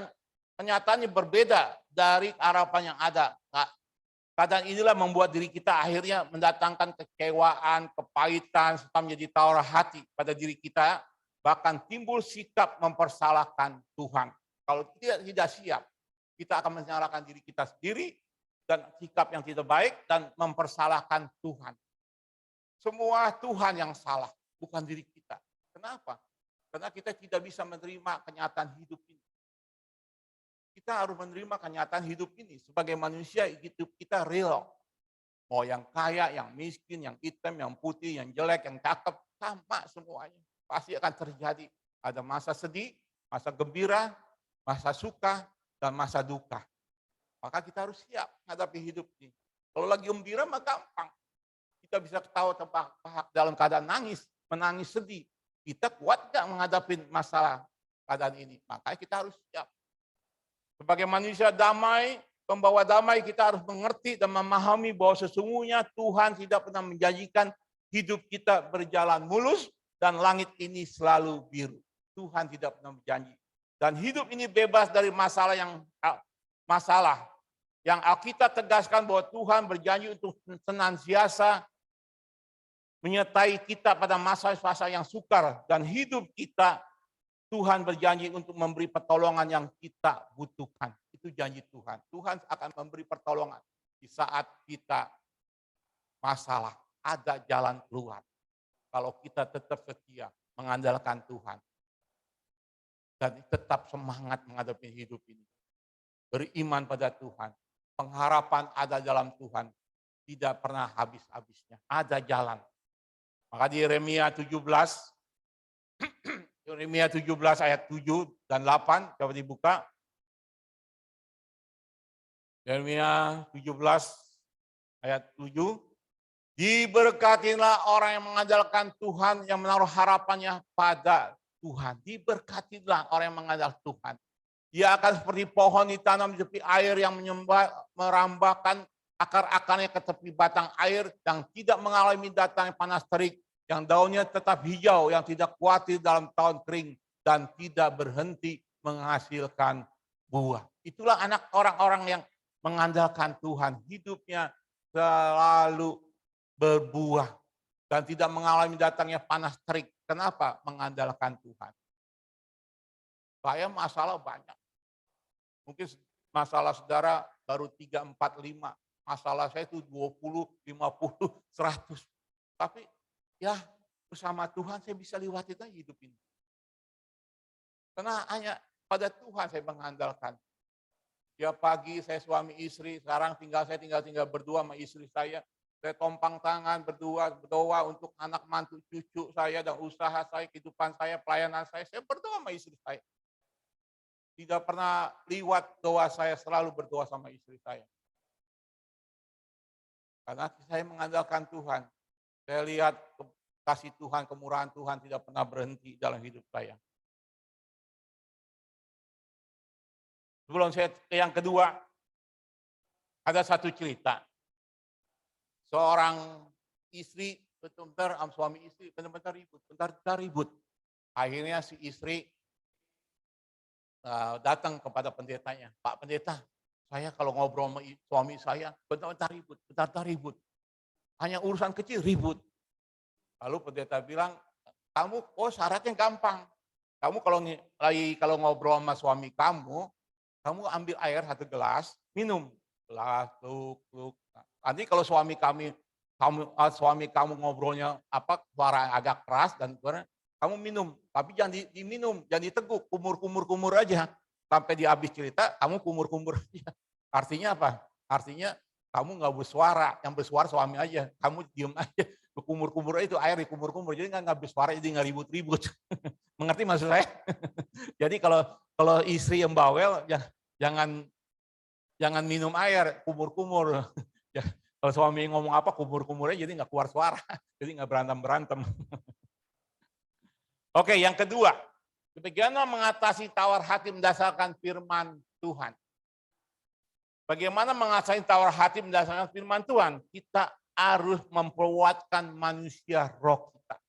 kenyataannya berbeda dari harapan yang ada. Keadaan inilah membuat diri kita akhirnya mendatangkan kekecewaan, kepahitan, serta menjadi tawar hati pada diri kita. Bahkan timbul sikap mempersalahkan Tuhan. Kalau tidak siap, kita akan menyalahkan diri kita sendiri dan sikap yang tidak baik dan mempersalahkan Tuhan. Semua Tuhan yang salah, bukan diri kita. Kenapa? Karena kita tidak bisa menerima kenyataan hidup ini. Kita harus menerima kenyataan hidup ini. Sebagai manusia, hidup kita real. Mau yang kaya, yang miskin, yang hitam, yang putih, yang jelek, yang cakep, sama semuanya. Pasti akan terjadi. Ada masa sedih, masa gembira, masa suka, dan masa duka. Maka kita harus siap menghadapi hidup ini. Kalau lagi gembira, mah gampang. Kita bisa ketawa dalam keadaan nangis, menangis sedih. Kita kuat nggak menghadapi masalah keadaan ini? Makanya kita harus siap. Sebagai manusia damai, pembawa damai, kita harus mengerti dan memahami bahwa sesungguhnya Tuhan tidak pernah menjanjikan hidup kita berjalan mulus dan langit ini selalu biru. Tuhan tidak pernah berjanji. Dan hidup ini bebas dari masalah yang Alkitab tegaskan bahwa Tuhan berjanji untuk senantiasa menyertai kita pada masa-masa yang sukar dan hidup kita. Tuhan berjanji untuk memberi pertolongan yang kita butuhkan. Itu janji Tuhan. Tuhan akan memberi pertolongan di saat kita masalah. Ada jalan keluar. Kalau kita tetap setia mengandalkan Tuhan. Dan tetap semangat menghadapi hidup ini. Beriman pada Tuhan. Pengharapan ada dalam Tuhan. Tidak pernah habis-habisnya. Ada jalan. Maka di Yeremia 17, Yeremia 17 ayat 7 dan 8, coba dibuka. Yeremia 17 ayat 7. Diberkatilah orang yang mengandalkan Tuhan, yang menaruh harapannya pada Tuhan. Diberkatilah orang yang mengandalkan Tuhan. Dia akan seperti pohon ditanam di tepi air yang merambakan akar-akarnya ke tepi batang air, yang tidak mengalami datang panas terik, yang daunnya tetap hijau, yang tidak khawatir dalam tahun kering, dan tidak berhenti menghasilkan buah. Itulah anak orang-orang yang mengandalkan Tuhan. Hidupnya selalu berbuah, dan tidak mengalami datangnya panas terik. Kenapa? Mengandalkan Tuhan. Saya masalah banyak. Mungkin masalah saudara baru 3, 4, 5. Masalah saya itu 20, 50, 100. Tapi ya bersama Tuhan saya bisa lewatin aja hidup ini. Karena hanya pada Tuhan saya mengandalkan. Tiap pagi saya suami istri, sekarang saya tinggal berdua sama istri saya. Saya tompang tangan berdoa untuk anak mantu cucu saya dan usaha saya, kehidupan saya, pelayanan saya. Saya berdoa sama istri saya. Tidak pernah liwat doa saya, selalu berdoa sama istri saya. Karena saya mengandalkan Tuhan. Saya lihat kasih Tuhan, kemurahan Tuhan tidak pernah berhenti dalam hidup saya. Sebelum saya ke yang kedua, ada satu cerita. Seorang istri, benar-benar suami istri, benar-benar ribut. Akhirnya si istri datang kepada pendetanya. Pak pendeta, saya kalau ngobrol sama suami saya, benar-benar ribut. Hanya urusan kecil ribut. Lalu pendeta bilang, kamu, syaratnya gampang. Kamu kalau ngobrol sama suami kamu ambil air 1 gelas, minum. Gelas, luk. Nanti kalau suami kamu ngobrolnya suara agak keras dan kamu minum, tapi jangan diminum, jangan diteguk, kumur aja. Sampai dia habis cerita, kamu kumur aja. Artinya apa? Artinya kamu nggak bersuara, yang bersuara suami aja, kamu diem aja. Kumur itu air dikumur, jadi nggak bersuara, jadi nggak ribut. Mengerti maksud saya? Jadi kalau istri yang bawel, ya jangan minum air, kumur. Ya, kalau suami ngomong apa, kumur-kumurnya jadi nggak keluar suara, jadi nggak berantem. Oke, yang kedua, bagaimana mengatasi tawar hati berdasarkan firman Tuhan. Bagaimana mengatasi tawar hati berdasarkan firman Tuhan? Kita harus memperkuatkan manusia roh kita.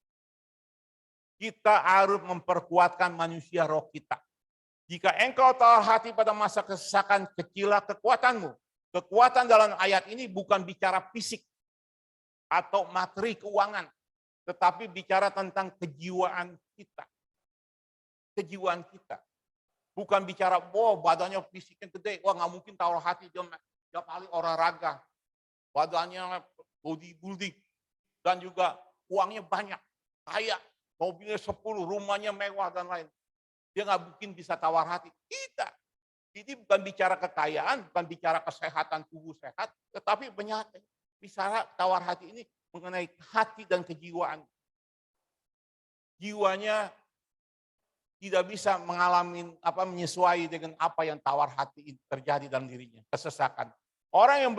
Kita harus memperkuatkan manusia roh kita. Jika engkau tawar hati pada masa kesesakan, kecilah kekuatanmu. Kekuatan dalam ayat ini bukan bicara fisik atau materi keuangan, tetapi bicara tentang kejiwaan kita. Kejiwaan kita. Bukan bicara, badannya fisiknya gede, nggak mungkin tawar hati, dia paling olahraga. Badannya bodybuilding, dan juga uangnya banyak, kaya, mobilnya 10, rumahnya mewah dan lain. Dia nggak mungkin bisa tawar hati. Tidak. Ini bukan bicara kekayaan, bukan bicara kesehatan tubuh sehat, tetapi bicara tawar hati ini mengenai hati dan kejiwaan. Jiwanya tidak bisa menyesuaikan dengan apa yang tawar hati terjadi dalam dirinya, kesesakan. Orang yang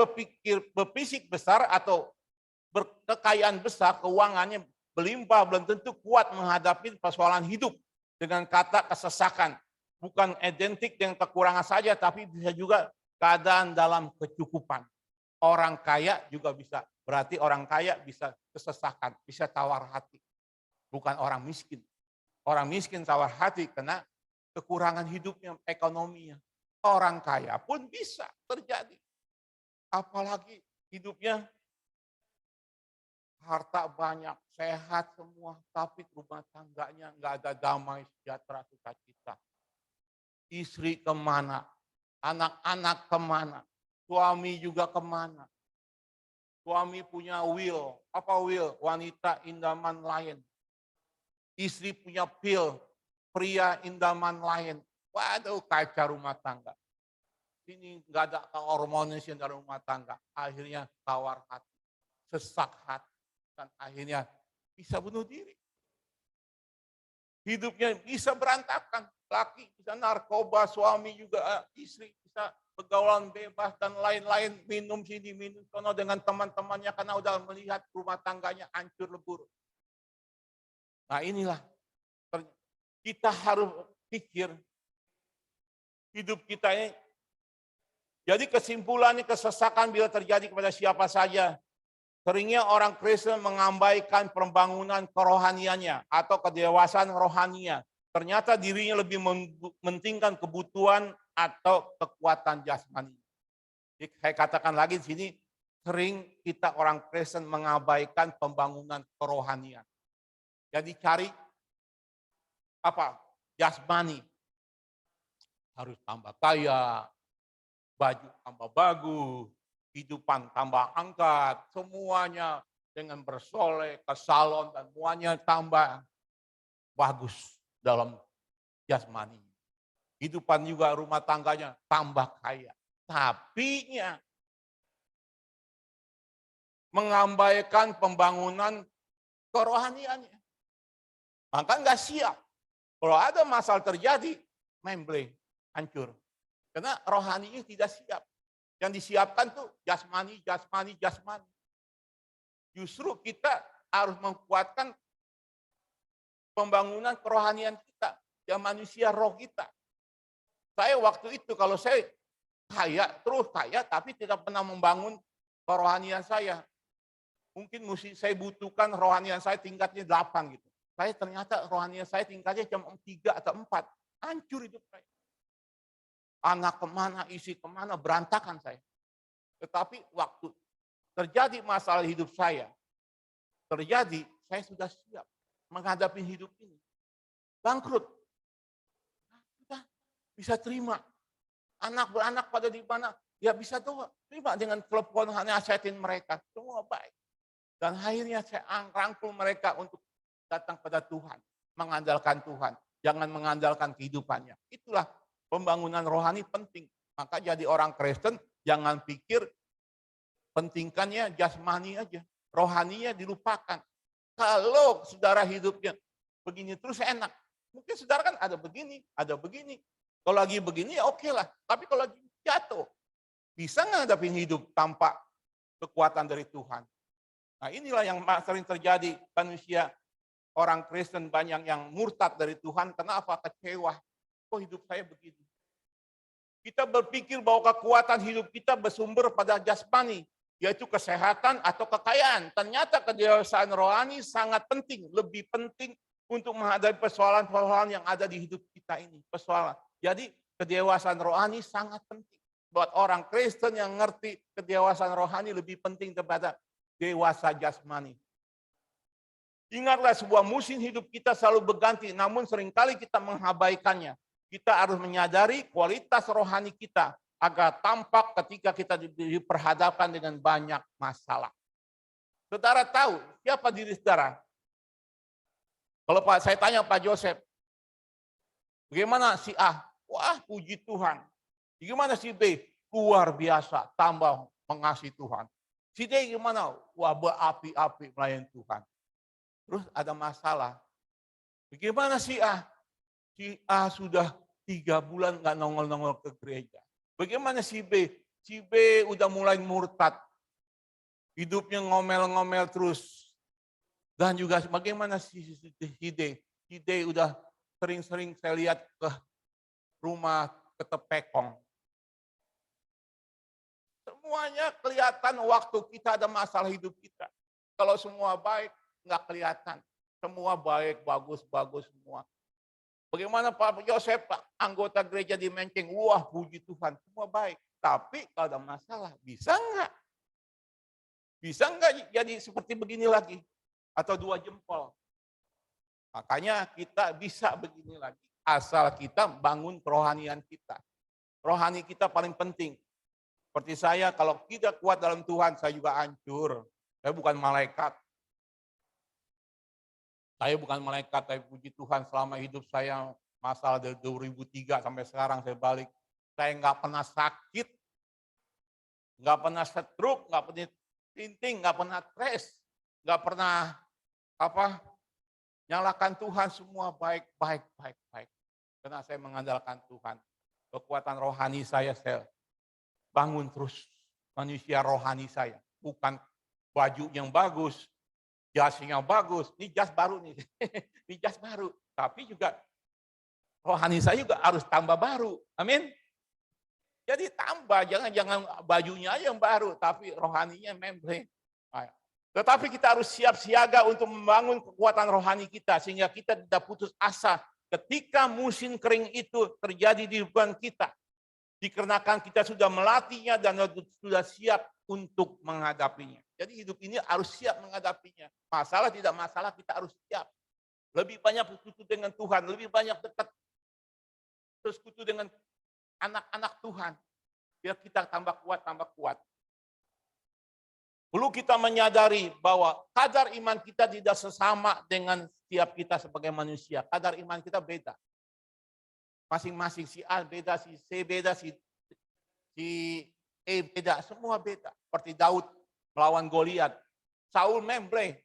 berfisik besar atau berkekayaan besar, keuangannya berlimpah, belum tentu kuat menghadapi persoalan hidup dengan kata kesesakan. Bukan identik dengan kekurangan saja, tapi bisa juga keadaan dalam kecukupan. Orang kaya juga bisa, berarti orang kaya bisa kesesakan, bisa tawar hati. Bukan orang miskin. Orang miskin tawar hati karena kekurangan hidupnya, ekonominya. Orang kaya pun bisa terjadi. Apalagi hidupnya harta banyak, sehat semua, tapi rumah tangganya nggak ada damai, sejahtera, sukacita. Istri kemana, anak-anak kemana, suami juga kemana. Suami punya will, apa will? Wanita indaman lain. Istri punya pil, pria indaman lain. Waduh, kacau rumah tangga. Ini nggak ada harmonis dalam rumah tangga. Akhirnya tawar hati, sesak hati, dan akhirnya bisa bunuh diri. Hidupnya bisa berantakan. Laki bisa narkoba, suami juga, istri bisa pergaulan bebas dan lain-lain. Minum sini, minum sono dengan teman-temannya karena udah melihat rumah tangganya hancur lebur. Nah inilah, kita harus pikir hidup kita ini. Jadi kesimpulannya, kesesakan bila terjadi kepada siapa saja. Seringnya orang Kristen mengabaikan pembangunan kerohaniannya atau kedewasaan rohaninya. Ternyata dirinya lebih mementingkan kebutuhan atau kekuatan jasmani. Jadi saya katakan lagi di sini, sering kita orang Kristen mengabaikan pembangunan kerohanian. Jadi cari apa? Jasmani. Harus tambah kaya, baju tambah bagus, kehidupan tambah angkat, semuanya dengan bersolek, ke salon, dan semuanya tambah bagus dalam jasmani. Kehidupan juga rumah tangganya tambah kaya. Tapi mengabaikan pembangunan kerohaniannya. Maka nggak siap. Kalau ada masalah terjadi, memble, hancur. Karena rohaninya tidak siap. Yang disiapkan tuh jasmani. Justru kita harus menguatkan pembangunan kerohanian kita. Yang manusia roh kita. Saya waktu itu kalau saya terus kaya, tapi tidak pernah membangun kerohanian saya. Mungkin mesti saya butuhkan rohanian saya tingkatnya 8 gitu. Saya ternyata rohanian saya tingkatnya cuma 3 atau 4. Hancur hidup saya. Anak kemana, isi kemana, berantakan saya. Tetapi waktu terjadi masalah hidup saya, saya sudah siap menghadapi hidup ini. Bangkrut. Sudah bisa terima. Anak beranak pada di mana, ya bisa terima dengan telepon nasihatin mereka. Semua baik. Dan akhirnya saya rangkul mereka untuk datang pada Tuhan. Mengandalkan Tuhan. Jangan mengandalkan kehidupannya. Itulah pembangunan rohani penting. Maka jadi orang Kristen jangan pikir pentingkannya jasmani aja. Rohaninya dilupakan. Kalau saudara hidupnya begini terus enak. Mungkin saudara kan ada begini. Kalau lagi begini ya oke lah. Tapi kalau lagi jatuh, bisa ngadapin hidup tanpa kekuatan dari Tuhan. Nah inilah yang sering terjadi manusia, orang Kristen banyak yang murtad dari Tuhan. Kenapa? Kecewa. Kok hidup saya begini? Kita berpikir bahwa kekuatan hidup kita bersumber pada jasmani, yaitu kesehatan atau kekayaan. Ternyata kedewasaan rohani sangat penting, lebih penting untuk menghadapi persoalan-persoalan yang ada di hidup kita ini. Jadi kedewasaan rohani sangat penting. Buat orang Kristen yang ngerti kedewasaan rohani lebih penting daripada dewasa jasmani. Ingatlah sebuah musim hidup kita selalu berganti, namun seringkali kita mengabaikannya. Kita harus menyadari kualitas rohani kita agar tampak ketika kita diperhadapkan dengan banyak masalah. Saudara tahu siapa diri saudara? Kalau saya tanya Pak Joseph, bagaimana si A? Wah, puji Tuhan. Bagaimana si B? Luar biasa, tambah mengasihi Tuhan. Si D gimana? Wah, berapi-api melayani Tuhan. Terus ada masalah. Bagaimana si A? Si A sudah 3 bulan nggak nongol-nongol ke gereja. Bagaimana si B? Si B udah mulai murtad. Hidupnya ngomel-ngomel terus. Dan juga bagaimana si D? Si D udah sering-sering saya lihat ke rumah ketepekong. Semuanya kelihatan waktu kita ada masalah hidup kita. Kalau semua baik, nggak kelihatan. Semua baik, bagus semua. Bagaimana Pak Yosef, anggota gereja di Menceng? Wah, puji Tuhan, semua baik. Tapi kalau ada masalah, bisa nggak? Bisa nggak jadi seperti begini lagi? Atau 2 jempol? Makanya kita bisa begini lagi. Asal kita bangun kerohanian kita. Rohani kita paling penting. Seperti saya, kalau tidak kuat dalam Tuhan, saya juga hancur. Saya bukan malaikat. Saya bukan malaikat, tapi puji Tuhan selama hidup saya, masalah dari 2003 sampai sekarang saya balik. Saya nggak pernah sakit, nggak pernah stroke, nggak pernah tinting, nggak pernah stres, nggak pernah nyalakan Tuhan, semua baik. Karena saya mengandalkan Tuhan. Kekuatan rohani saya bangun terus. Manusia rohani saya. Bukan baju yang bagus, jas yang bagus. Ini jas baru nih. Ini jas baru. Tapi juga rohani saya juga harus tambah baru. Amin. Jadi tambah, jangan bajunya aja yang baru, tapi rohaninya memble. Tetapi kita harus siap siaga untuk membangun kekuatan rohani kita, sehingga kita tidak putus asa ketika musim kering itu terjadi di depan kita. Dikarenakan kita sudah melatihnya dan sudah siap untuk menghadapinya. Jadi hidup ini harus siap menghadapinya. Masalah tidak masalah, kita harus siap. Lebih banyak bersekutu dengan Tuhan, lebih banyak dekat bersekutu dengan anak-anak Tuhan. Biar kita tambah kuat, tambah kuat. Perlu kita menyadari bahwa kadar iman kita tidak sesama dengan setiap kita sebagai manusia. Kadar iman kita beda. Masing-masing si A beda, si C beda, si E beda, semua beda. Seperti Daud melawan Goliat. Saul memble.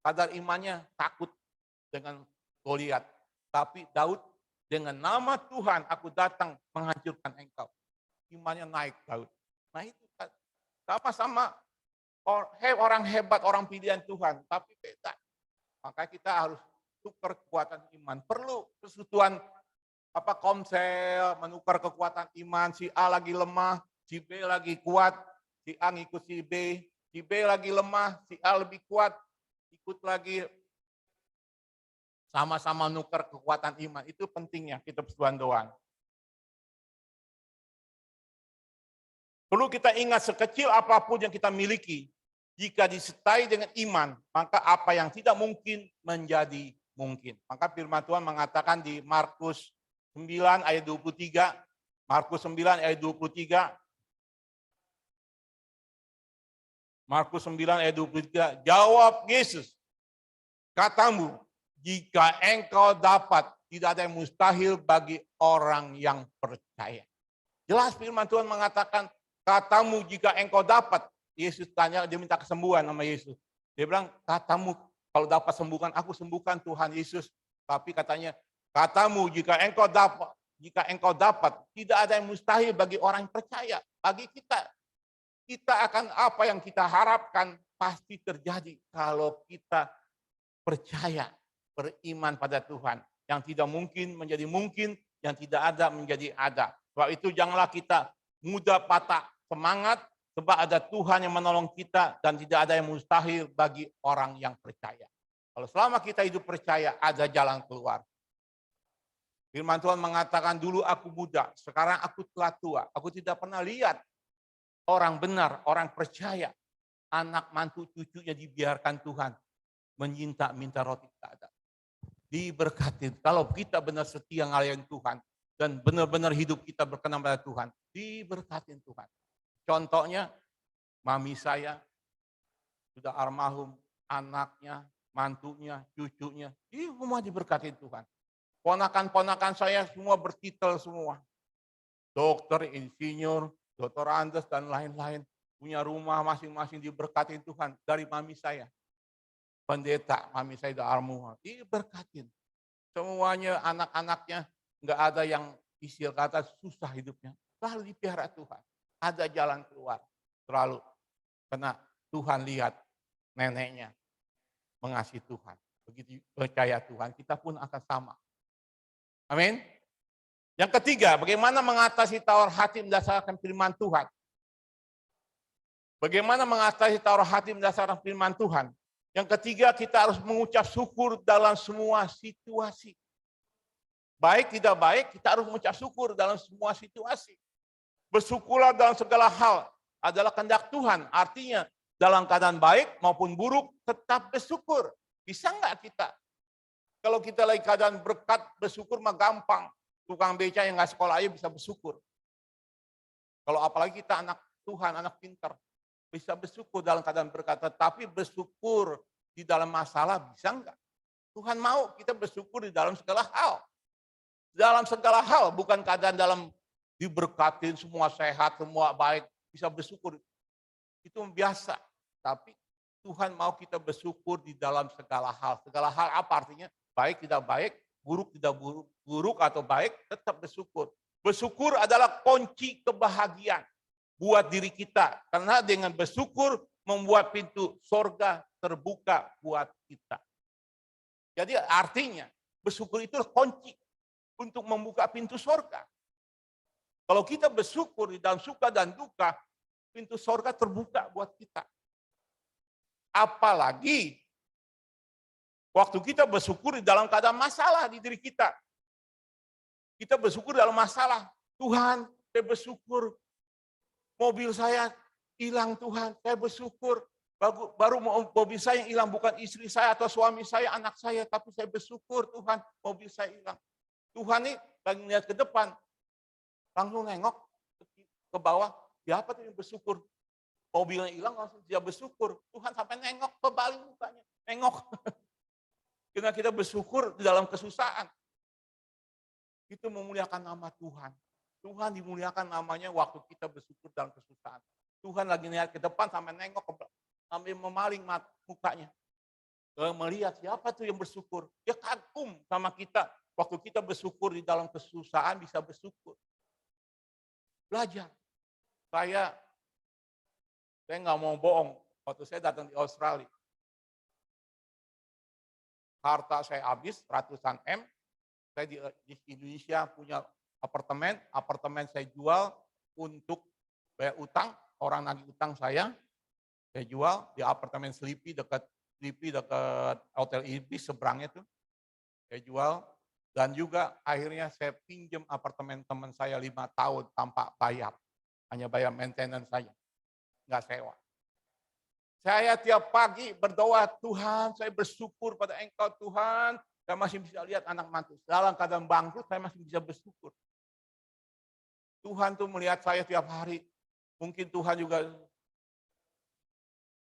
Kadar imannya takut dengan Goliat. Tapi Daud dengan nama Tuhan aku datang menghancurkan engkau. Imannya naik Daud. Nah itu kan sama-sama orang hebat, orang pilihan Tuhan. Tapi beda. Maka kita harus tukar kekuatan iman. Perlu persekutuan komsel, menukar kekuatan iman. Si A lagi lemah, si B lagi kuat, si A ngikut si B lagi lemah, si A lebih kuat, ikut lagi. Sama-sama menukar kekuatan iman. Itu pentingnya kita persekutuan doang. Perlu kita ingat sekecil apapun yang kita miliki, jika disertai dengan iman, maka apa yang tidak mungkin menjadi mungkin. Maka firman Tuhan mengatakan di Markus 9 ayat 23, Markus 9 ayat 23, Markus 9 ayat 23, jawab Yesus, katamu, jika engkau dapat, tidak ada yang mustahil bagi orang yang percaya. Jelas firman Tuhan mengatakan, katamu jika engkau dapat. Yesus tanya, dia minta kesembuhan sama Yesus. Dia bilang, katamu kalau dapat sembuhkan, aku sembuhkan Tuhan Yesus. Tapi katanya, katamu jika engkau dapat, tidak ada yang mustahil bagi orang yang percaya. Bagi kita akan apa yang kita harapkan pasti terjadi kalau kita percaya, beriman pada Tuhan. Yang tidak mungkin menjadi mungkin, yang tidak ada menjadi ada. Sebab itu janganlah kita mudah patah semangat, sebab ada Tuhan yang menolong kita dan tidak ada yang mustahil bagi orang yang percaya. Kalau selama kita hidup percaya, ada jalan keluar. Firman Tuhan mengatakan, dulu aku muda, sekarang aku telah tua. Aku tidak pernah lihat orang benar, orang percaya, anak mantu cucunya dibiarkan Tuhan minta roti tak ada. Diberkati. Kalau kita benar setia ngelayan Tuhan dan benar-benar hidup kita berkenan pada Tuhan, diberkatin Tuhan. Contohnya, mami saya sudah almarhum, anaknya, mantunya, cucunya, semua diberkatin Tuhan. Ponakan-ponakan saya semua bertitel semua. Dokter, insinyur, dokter Andes, dan lain-lain. Punya rumah masing-masing diberkatin Tuhan dari mami saya. Pendeta, mami saya sudah almarhum, diberkatin. Semuanya anak-anaknya, nggak ada yang istilah kata susah hidupnya. Selalu dipelihara Tuhan. Ada jalan keluar. Selalu. Karena Tuhan lihat neneknya mengasihi Tuhan. Begitu percaya Tuhan, kita pun akan sama. Amin. Yang ketiga, bagaimana mengatasi tawar hati berdasarkan firman Tuhan. Bagaimana mengatasi tawar hati berdasarkan firman Tuhan. Yang ketiga, kita harus mengucap syukur dalam semua situasi. Baik tidak baik, kita harus mengucap syukur dalam semua situasi. Bersyukurlah dalam segala hal adalah kehendak Tuhan. Artinya dalam keadaan baik maupun buruk tetap bersyukur. Bisa enggak kita? Kalau kita lagi keadaan berkat, bersyukur mah gampang. Tukang beca yang nggak sekolah aja bisa bersyukur. Kalau apalagi kita anak Tuhan, anak pintar, bisa bersyukur dalam keadaan berkat. Tetapi bersyukur di dalam masalah bisa enggak? Tuhan mau kita bersyukur di dalam segala hal. Dalam segala hal, bukan keadaan dalam diberkatin, semua sehat, semua baik, bisa bersyukur. Itu biasa. Tapi Tuhan mau kita bersyukur di dalam segala hal. Segala hal apa artinya? Baik tidak baik, buruk tidak buruk, buruk atau baik, tetap bersyukur. Bersyukur adalah kunci kebahagiaan buat diri kita. Karena dengan bersyukur membuat pintu sorga terbuka buat kita. Jadi artinya bersyukur itu kunci untuk membuka pintu sorga. Kalau kita bersyukur di dalam suka dan duka, pintu sorga terbuka buat kita. Apalagi waktu kita bersyukur di dalam keadaan masalah di diri kita. Kita bersyukur dalam masalah. Tuhan, saya bersyukur mobil saya hilang Tuhan, saya bersyukur. Baru mobil saya yang hilang, bukan istri saya atau suami saya, anak saya, tapi saya bersyukur Tuhan, mobil saya hilang. Tuhan nih lagi lihat ke depan, langsung nengok ke bawah, siapa tuh yang bersyukur? Mobilnya hilang langsung dia bersyukur. Tuhan sampai nengok, kebalik mukanya, nengok. Karena kita bersyukur di dalam kesusahan. Itu memuliakan nama Tuhan. Tuhan dimuliakan namanya waktu kita bersyukur dalam kesusahan. Tuhan lagi lihat ke depan sampai nengok, sampai memaling mukanya. Melihat siapa tuh yang bersyukur. Dia kagum sama kita. Waktu kita bersyukur di dalam kesusahan bisa bersyukur. Belajar. Saya nggak mau bohong. Waktu saya datang di Australia. Harta saya habis ratusan M. Saya di Indonesia punya apartemen saya jual untuk bayar utang. Orang nagih utang saya jual di apartemen Sleepy dekat Hotel Ibis seberangnya tuh. Saya jual dan juga akhirnya saya pinjam apartemen teman saya 5 tahun tanpa bayar. Hanya bayar maintenance saja. Enggak sewa. Saya tiap pagi berdoa, Tuhan saya bersyukur pada Engkau Tuhan. Saya masih bisa lihat anak mantu. Dalam keadaan bangkrut saya masih bisa bersyukur. Tuhan tuh melihat saya tiap hari. Mungkin Tuhan juga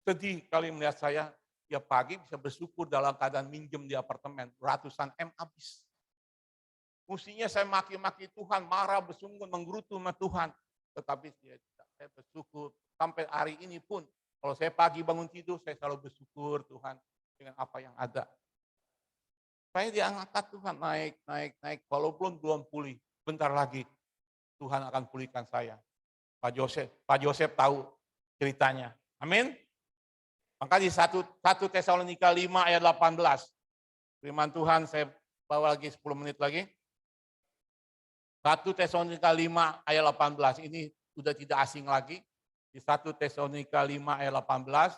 sedih kali melihat saya tiap pagi bisa bersyukur dalam keadaan minjem di apartemen. Ratusan M habis. Mestinya saya maki-maki Tuhan, marah, bersungguh, menggerutu sama Tuhan. Tetapi saya bersyukur. Sampai hari ini pun, kalau saya pagi bangun tidur, saya selalu bersyukur Tuhan dengan apa yang ada. Saya diangkat Tuhan, naik. Walaupun belum pulih, bentar lagi Tuhan akan pulihkan saya. Pak Joseph tahu ceritanya. Amin. Maka di 1 Tesalonika 5 ayat 18. Firman Tuhan saya bawa lagi 10 menit lagi. 1 Tesalonika 5 ayat 18. Ini sudah tidak asing lagi. Di 1 Tesalonika 5 ayat 18.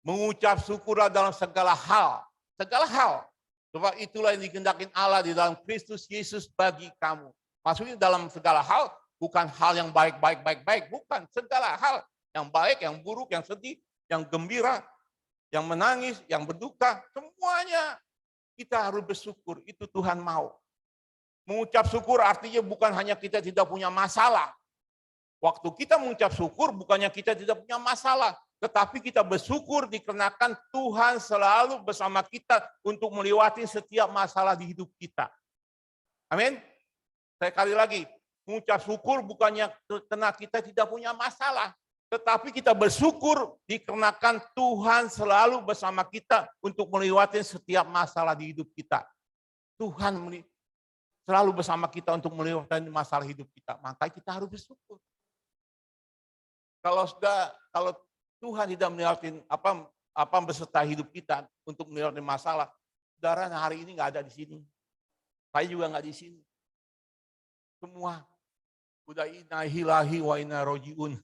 Mengucap syukurlah dalam segala hal. Segala hal. Sebab itulah yang dikehendaki Allah di dalam Kristus Yesus bagi kamu. Maksudnya dalam segala hal, bukan hal yang baik. Bukan, segala hal. Yang baik, yang buruk, yang sedih, yang gembira, yang menangis, yang berduka. Semuanya kita harus bersyukur. Itu Tuhan mau. Mengucap syukur artinya bukan hanya kita tidak punya masalah. Waktu kita mengucap syukur, bukannya kita tidak punya masalah. Tetapi kita bersyukur dikarenakan Tuhan selalu bersama kita untuk melewati setiap masalah di hidup kita. Amin. Saya kali lagi, mengucap syukur bukannya karena kita tidak punya masalah. Tetapi kita bersyukur dikarenakan Tuhan selalu bersama kita untuk melewati setiap masalah di hidup kita. Tuhan selalu bersama kita untuk melewati masalah hidup kita. Maka kita harus bersyukur. Kalau Tuhan tidak melewati apa beserta hidup kita untuk melewati masalah, saudara hari ini nggak ada di sini. Saya juga nggak di sini. Semua udah inna lillahi wa inna rojiun.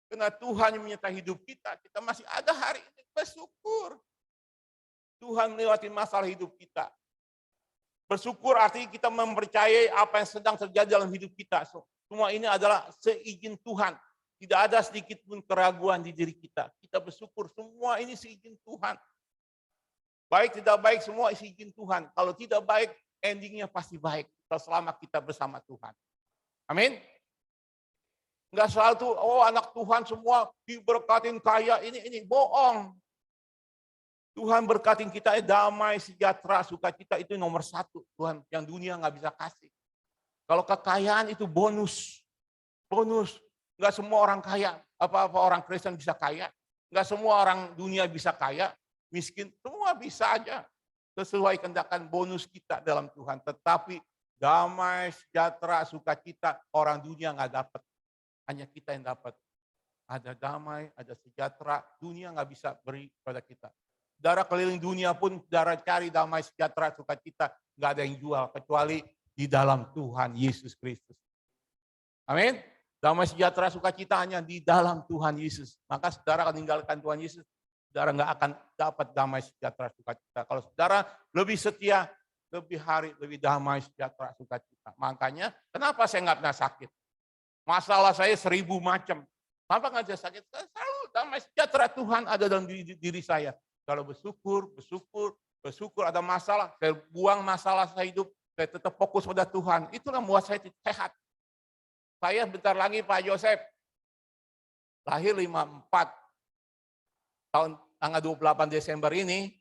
Karena Tuhan yang menyertai hidup kita masih ada hari ini bersyukur. Tuhan melewati masalah hidup kita. Bersyukur artinya kita mempercayai apa yang sedang terjadi dalam hidup kita. Semua ini adalah seizin Tuhan. Tidak ada sedikit pun keraguan di diri kita. Kita bersyukur semua ini seizin Tuhan. Baik tidak baik semua seizin Tuhan. Kalau tidak baik endingnya pasti baik. Selama kita bersama Tuhan. Amin. Enggak selalu tuh, anak Tuhan semua diberkatin kaya, ini bohong. Tuhan berkatin kita damai, sejahtera, sukacita itu nomor 1 Tuhan yang dunia nggak bisa kasih. Kalau kekayaan itu bonus. Enggak semua orang kaya, apa orang Kristen bisa kaya. Enggak semua orang dunia bisa kaya, miskin, semua bisa aja. Sesuai kehendakan bonus kita dalam Tuhan. Tetapi damai, sejahtera, sukacita orang dunia nggak dapat. Hanya kita yang dapat. Ada damai, ada sejahtera, dunia nggak bisa beri kepada kita. Saudara keliling dunia pun, saudara cari damai, sejahtera, sukacita, nggak ada yang jual kecuali di dalam Tuhan Yesus Kristus. Amin. Damai, sejahtera, sukacita hanya di dalam Tuhan Yesus. Maka saudara meninggalkan Tuhan Yesus, saudara nggak akan dapat damai, sejahtera, sukacita. Kalau saudara lebih setia, lebih damai, sejahtera, sukacita. Makanya kenapa saya nggak pernah sakit? Masalah saya 1000 macam. Apa ngajak sakit? Selalu damai sejahtera Tuhan ada dalam diri saya. Kalau bersyukur ada masalah, saya buang masalah saya hidup, saya tetap fokus pada Tuhan. Itulah membuat saya sehat. Saya bentar lagi Pak Yosef, lahir 54, tahun tanggal 28 Desember ini,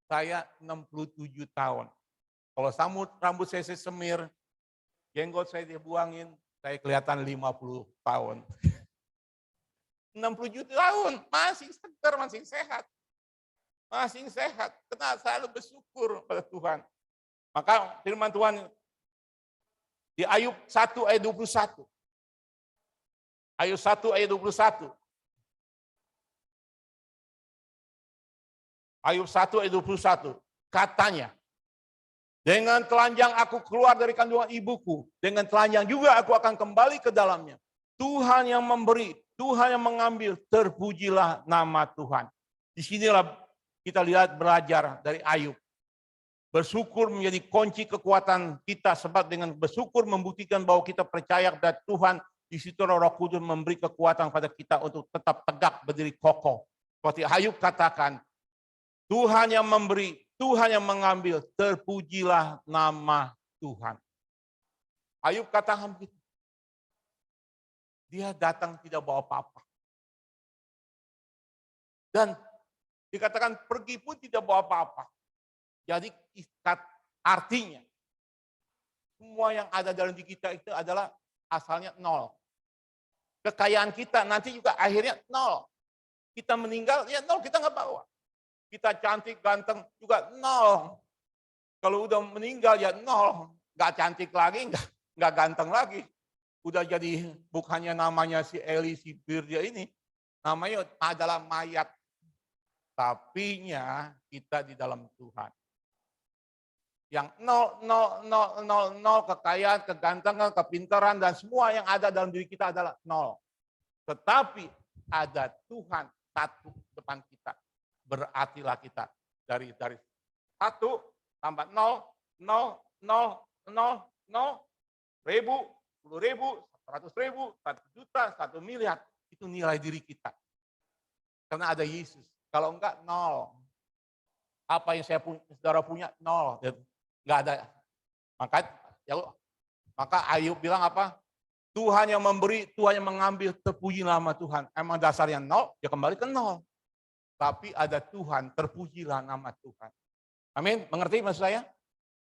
saya 67 tahun. Kalau rambut saya semir, jenggot saya dibuangin, saya kelihatan 50 tahun. 67 tahun, masih segar, masih sehat. Masih sehat, karena selalu bersyukur pada Tuhan. Maka firman Tuhan di Ayub 1 ayat 21. Ayub 1 ayat 21. Ayub 1 ayat 21. Katanya, dengan telanjang aku keluar dari kandungan ibuku, dengan telanjang juga aku akan kembali ke dalamnya. Tuhan yang memberi, Tuhan yang mengambil, terpujilah nama Tuhan. Disinilah kita lihat belajar dari Ayub. Bersyukur menjadi kunci kekuatan kita, sebab dengan bersyukur membuktikan bahwa kita percaya kepada Tuhan. Di situ Roh Kudus memberi kekuatan pada kita untuk tetap tegak berdiri kokoh. Seperti Ayub katakan, Tuhan yang memberi, Tuhan yang mengambil, terpujilah nama Tuhan. Ayub katakan begitu. Dia datang tidak bawa apa-apa. Dan dikatakan pergi pun tidak bawa apa-apa. Jadi artinya, semua yang ada dalam diri kita itu adalah asalnya nol. Kekayaan kita nanti juga akhirnya nol. Kita meninggal, ya nol, kita nggak bawa. Kita cantik, ganteng juga nol. Kalau udah meninggal ya nol. Nggak cantik lagi, nggak ganteng lagi. Udah jadi bukannya namanya si Eli, si Birdia ini. Namanya adalah mayat. Tapinya kita di dalam Tuhan. Yang nol, kekayaan, kegantengan, kepintaran, dan semua yang ada dalam diri kita adalah nol. Tetapi ada Tuhan satu depan kita. Berartilah kita dari 1 tambah 0, 0, 0, 0, 0, 1000, 10.000, 100.000, 1 juta, 1 miliar. Itu nilai diri kita. Karena ada Yesus. Kalau enggak, nol. Apa yang saudara punya, nol. Enggak ada. Maka Ayub bilang apa? Tuhan yang memberi, Tuhan yang mengambil, terpuji nama Tuhan. Emang dasarnya nol, ya kembali ke nol. Tapi ada Tuhan, terpujilah nama Tuhan. Amin, mengerti maksud saya?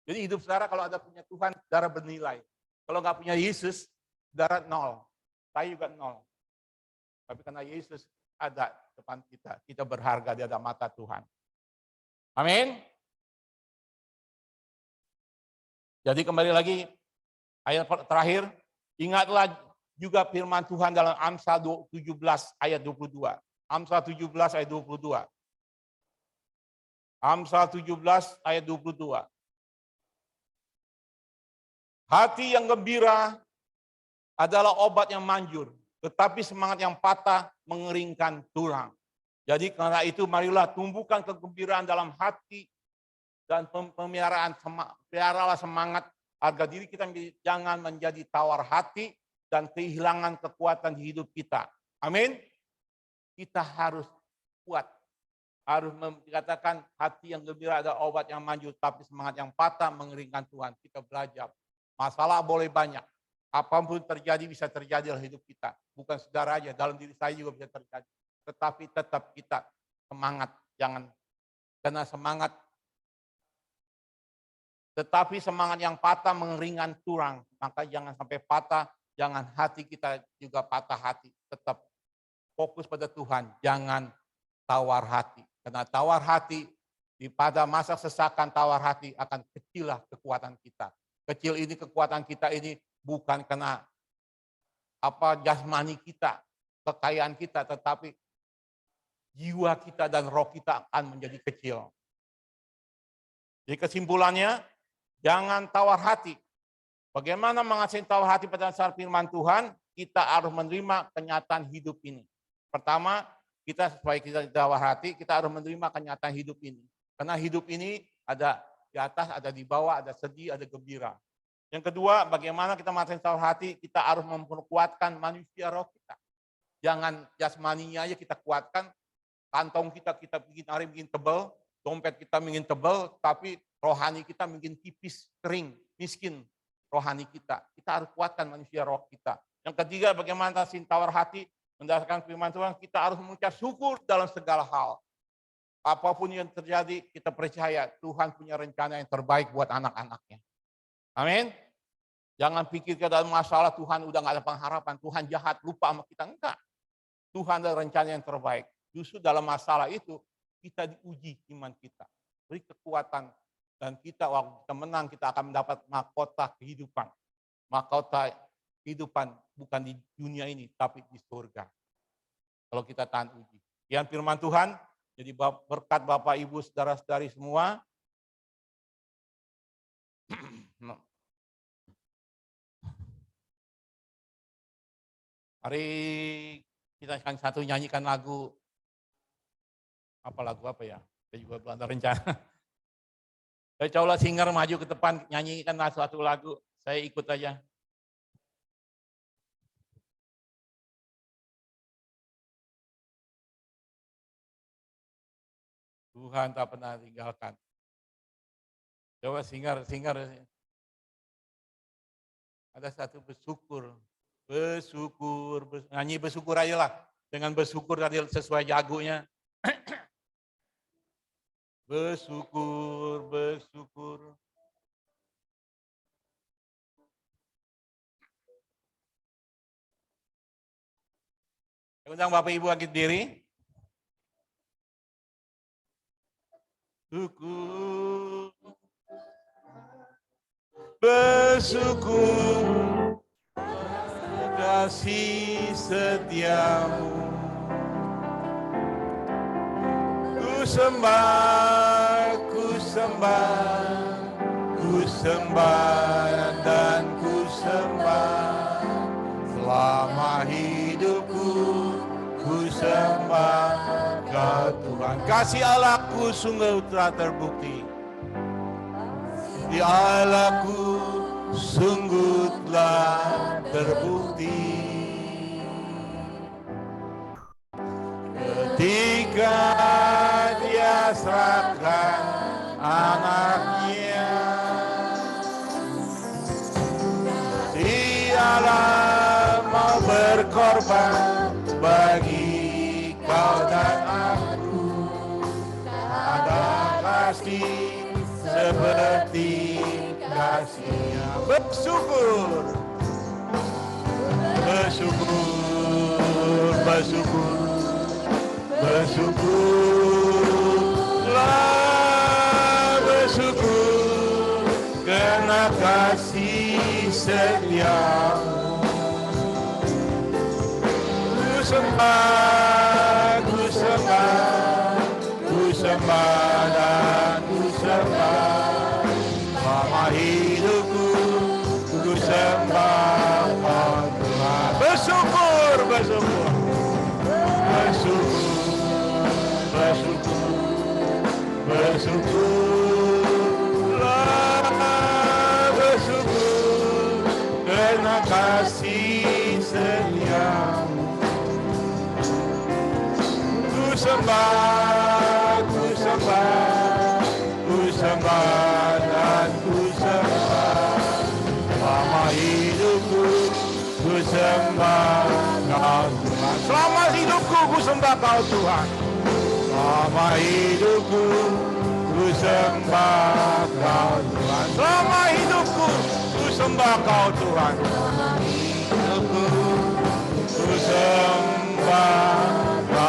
Jadi hidup saudara kalau ada punya Tuhan, saudara bernilai. Kalau enggak punya Yesus, saudara nol. Saya juga nol. Tapi karena Yesus ada depan kita, kita berharga di hadapan mata Tuhan. Amin. Jadi kembali lagi, ayat terakhir, ingatlah juga firman Tuhan dalam Amsal 17 ayat 22. Amsal 17 ayat 22. Amsal 17 ayat 22. Hati yang gembira adalah obat yang manjur, tetapi semangat yang patah mengeringkan tulang. Jadi karena itu marilah tumbuhkan kegembiraan dalam hati dan peliharalah semangat agar diri kita jangan menjadi tawar hati dan kehilangan kekuatan di hidup kita. Amin. Kita harus kuat. Harus dikatakan hati yang gembira adalah obat yang manjur, tapi semangat yang patah mengeringkan Tuhan. Kita belajar. Masalah boleh banyak. Apapun terjadi bisa terjadi dalam hidup kita. Bukan saudara aja, dalam diri saya juga bisa terjadi. Tetapi tetap kita semangat, jangan kena semangat. Tetapi semangat yang patah mengeringkan tulang, maka jangan sampai patah, jangan hati kita juga patah hati. Tetap fokus pada Tuhan, jangan tawar hati. Karena tawar hati, pada masa sesakan tawar hati akan kecillah kekuatan kita. Kecil ini kekuatan kita ini bukan karena jasmani kita, kekayaan kita, tetapi jiwa kita dan roh kita akan menjadi kecil. Jadi kesimpulannya, jangan tawar hati. Bagaimana mengatasi tawar hati pada dasar firman Tuhan? Kita harus menerima kenyataan hidup ini. Pertama, supaya kita tawar hati, kita harus menerima kenyataan hidup ini. Karena hidup ini ada di atas, ada di bawah, ada sedih, ada gembira. Yang kedua, bagaimana kita mengatasi tawar hati, kita harus memperkuatkan manusia roh kita. Jangan jasmaninya aja kita kuatkan, kantong kita bikin hari bikin tebal, dompet kita bikin tebal, tapi rohani kita bikin tipis, kering, miskin rohani kita. Kita harus kuatkan manusia roh kita. Yang ketiga, bagaimana mengatasi tawar hati, berdasarkan firman Tuhan, kita harus mengucap syukur dalam segala hal. Apapun yang terjadi, kita percaya Tuhan punya rencana yang terbaik buat anak-anaknya. Amin. Jangan pikir kita dalam masalah Tuhan udah gak ada pengharapan, Tuhan jahat, lupa sama kita. Enggak. Tuhan ada rencana yang terbaik. Justru dalam masalah itu, kita diuji iman kita. Beri kekuatan. Dan kita waktu kita menang, kita akan mendapat mahkota kehidupan. Mahkota kehidupan bukan di dunia ini, tapi di surga. Kalau kita tahan uji. Sekian firman Tuhan, jadi berkat Bapak, Ibu, saudara-saudari semua. Mari kita akan satu nyanyikan lagu. Lagu apa ya? Saya juga belum ada rencana. Saya coba singer maju ke depan, nyanyikan suatu lagu. Saya ikut aja. Tuhan tak pernah tinggalkan. Coba singer. Ada satu bersyukur. Nyanyi bersyukur aja lah. Dengan bersyukur tadi sesuai jagonya. Bersyukur. Undang Bapak Ibu angkat diri. Syukur. Bersyukur. Kasih setiamu, ku sembah dan ku sembah, selama hidupku ku sembah Kau Tuhan. Kasih Allahku sungguh telah terbukti, di Allahku sungguh telah terbukti. Ketika Dia serahkan anaknya, Dialah mau berkorban bagi kau dan aku. Ada kasih seperti kasih-Nya. Bersyukur karena kasih setiamu. Ku sembah dan ku sembah, selama hidupku ku sembah Kau Tuhan. Bersyukur. Bersyukur karena kasih setiamu. Ku sembah dan ku sembah, selama hidupku ku sembah Kau Tuhan. Selama hidupku ku sembah Kau Tuhan. Selama hidupku ku sembah Kau Tuhan. Selama hidupku ku sembah Kau Tuhan. Hidupku ku sembah Kau Tuhan.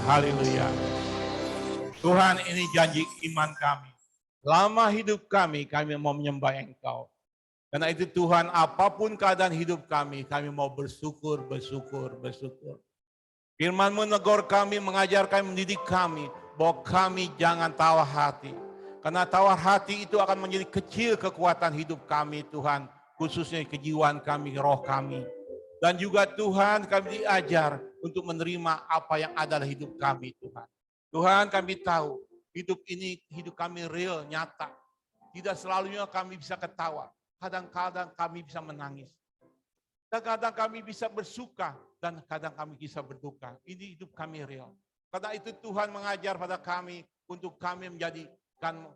Haleluya. Tuhan, ini janji iman kami. Lama hidup kami mau menyembah Engkau. Karena itu Tuhan, apapun keadaan hidup kami mau bersyukur. Firman-Mu menegur kami, mengajar kami, mendidik kami, bahwa kami jangan tawar hati. Karena tawar hati itu akan menjadi kecil kekuatan hidup kami, Tuhan. Khususnya kejiwaan kami, roh kami. Dan juga Tuhan, kami diajar untuk menerima apa yang ada dalam hidup kami, Tuhan. Tuhan, kami tahu hidup ini, hidup kami real, nyata. Tidak selalunya kami bisa ketawa. Kadang-kadang kami bisa menangis. Kadang-kadang kami bisa bersuka dan kadang kami bisa berduka. Ini hidup kami real. Karena itu Tuhan mengajar pada kami untuk kami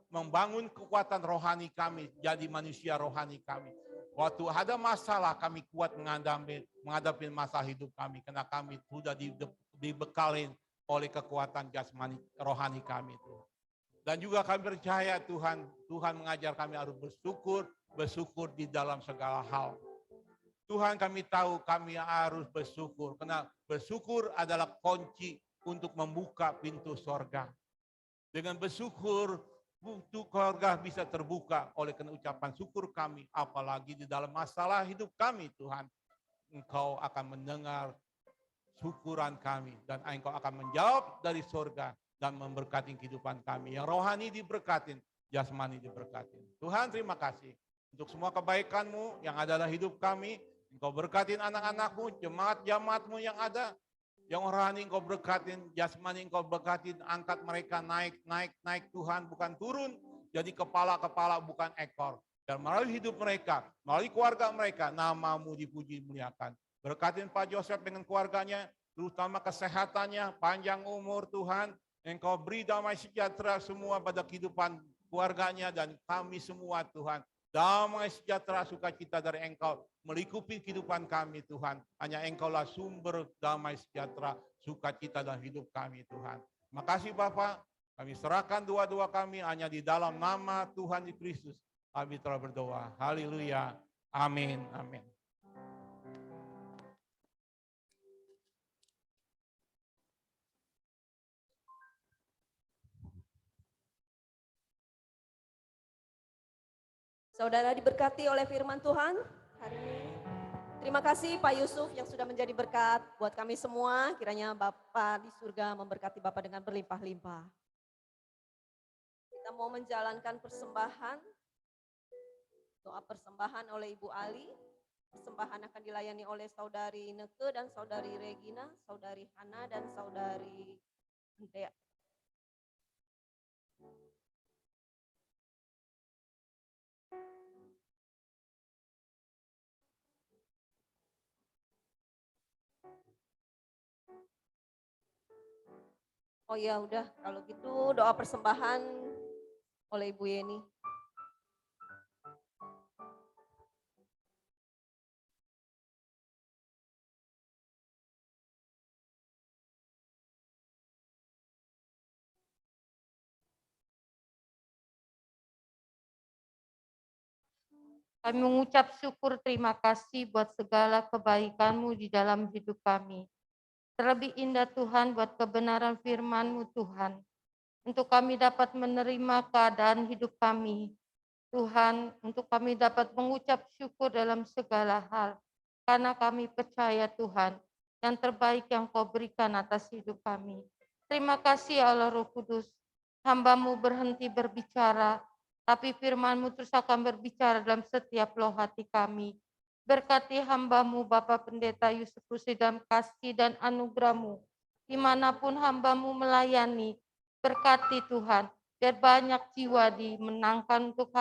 membangun kekuatan rohani kami, jadi manusia rohani kami. Waktu ada masalah kami kuat menghadapi masalah hidup kami karena kami sudah dibekali oleh kekuatan jasmani rohani kami Tuhan. Dan juga kami percaya Tuhan mengajar kami harus bersyukur di dalam segala hal. Tuhan, kami tahu kami harus bersyukur karena bersyukur adalah kunci untuk membuka pintu sorga. Dengan bersyukur, pintu sorga bisa terbuka oleh karena ucapan syukur kami. Apalagi di dalam masalah hidup kami, Tuhan. Engkau akan mendengar syukuran kami. Dan Engkau akan menjawab dari sorga dan memberkati kehidupan kami. Yang rohani diberkatin, jasmani diberkatin. Tuhan, terima kasih untuk semua kebaikan-Mu yang ada dalam hidup kami. Engkau berkatin anak-anak-Mu, jemaat-jemaat-Mu yang ada. Yang rohani Engkau berkatin, jasmani Engkau berkatin, angkat mereka naik Tuhan, bukan turun. Jadi kepala-kepala bukan ekor. Dan melalui hidup mereka, melalui keluarga mereka, nama-Mu dipuji muliakan. Berkatin Pak Joseph dengan keluarganya, terutama kesehatannya, panjang umur Tuhan. Engkau beri damai sejahtera semua pada kehidupan keluarganya dan kami semua Tuhan. Damai sejahtera sukacita dari Engkau melingkupi kehidupan kami Tuhan. Hanya Engkaulah sumber damai sejahtera sukacita dalam hidup kami Tuhan. Makasih Bapak, kami serahkan doa-doa kami hanya di dalam nama Tuhan Kristus. Kami telah berdoa. Haleluya. Amin. Amin. Saudara diberkati oleh firman Tuhan hari ini. Terima kasih Pak Yusuf yang sudah menjadi berkat buat kami semua. Kiranya Bapak di surga memberkati Bapak dengan berlimpah-limpah. Kita mau menjalankan persembahan. Doa persembahan oleh Ibu Ali. Persembahan akan dilayani oleh Saudari Neke dan Saudari Regina, Saudari Hana dan Saudari Andrea. Oh ya udah, kalau gitu doa persembahan oleh Ibu Yeni. Kami mengucap syukur terima kasih buat segala kebaikan-Mu di dalam hidup kami. Terlebih indah Tuhan buat kebenaran firman-Mu Tuhan. Untuk kami dapat menerima keadaan hidup kami. Tuhan, untuk kami dapat mengucap syukur dalam segala hal. Karena kami percaya Tuhan, yang terbaik yang Kau berikan atas hidup kami. Terima kasih Allah Roh Kudus. Hamba-Mu berhenti berbicara, tapi firman-Mu terus akan berbicara dalam setiap loh hati kami. Berkati hamba-Mu Bapak Pendeta Yusuf Rusdi dalam kasih dan anugerah-Mu. Dimanapun hamba-Mu melayani, berkati Tuhan, biar banyak jiwa dimenangkan untuk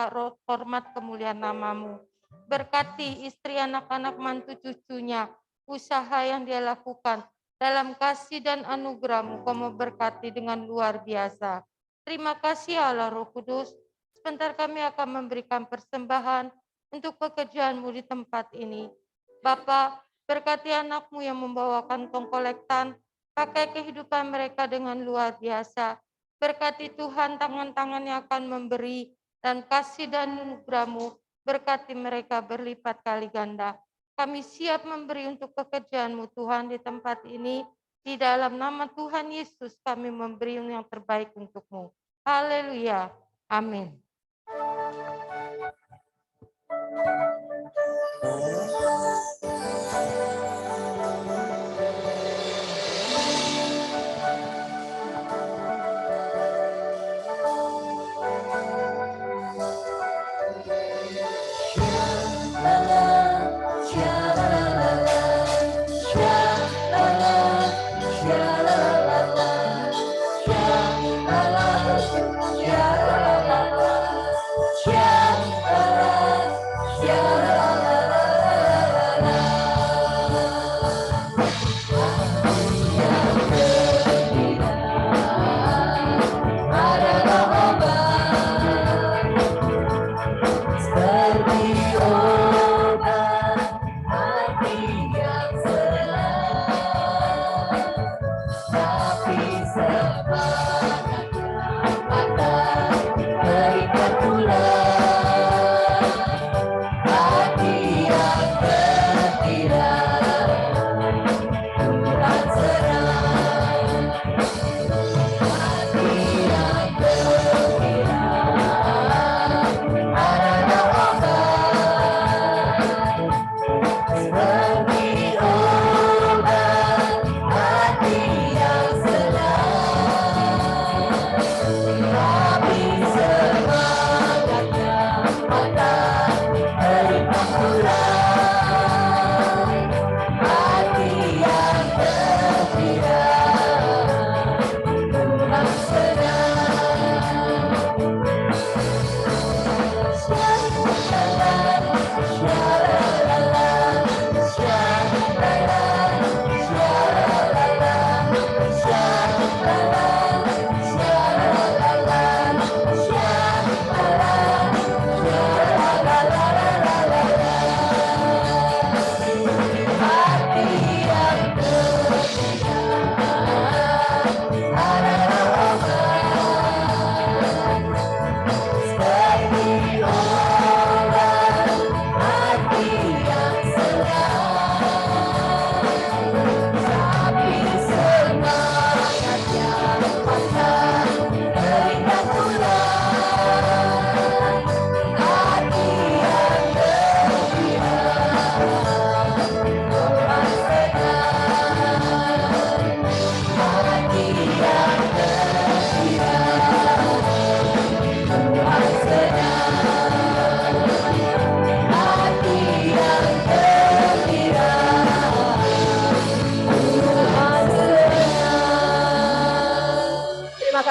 hormat kemuliaan nama-Mu. Berkati istri, anak-anak, mantu, cucunya, usaha yang dia lakukan, dalam kasih dan anugerah-Mu, Kau memberkati dengan luar biasa. Terima kasih Allah Roh Kudus. Sebentar kami akan memberikan persembahan untuk pekerjaan-Mu di tempat ini. Bapa, berkati anak-Mu yang membawakan tongkolektan, pakai kehidupan mereka dengan luar biasa. Berkati Tuhan tangan-tangan yang akan memberi dan kasih dan anugerah-Mu, berkati mereka berlipat kali ganda. Kami siap memberi untuk pekerjaan-Mu Tuhan di tempat ini. Di dalam nama Tuhan Yesus kami memberi yang terbaik untuk-Mu. Haleluya. Amin. Sha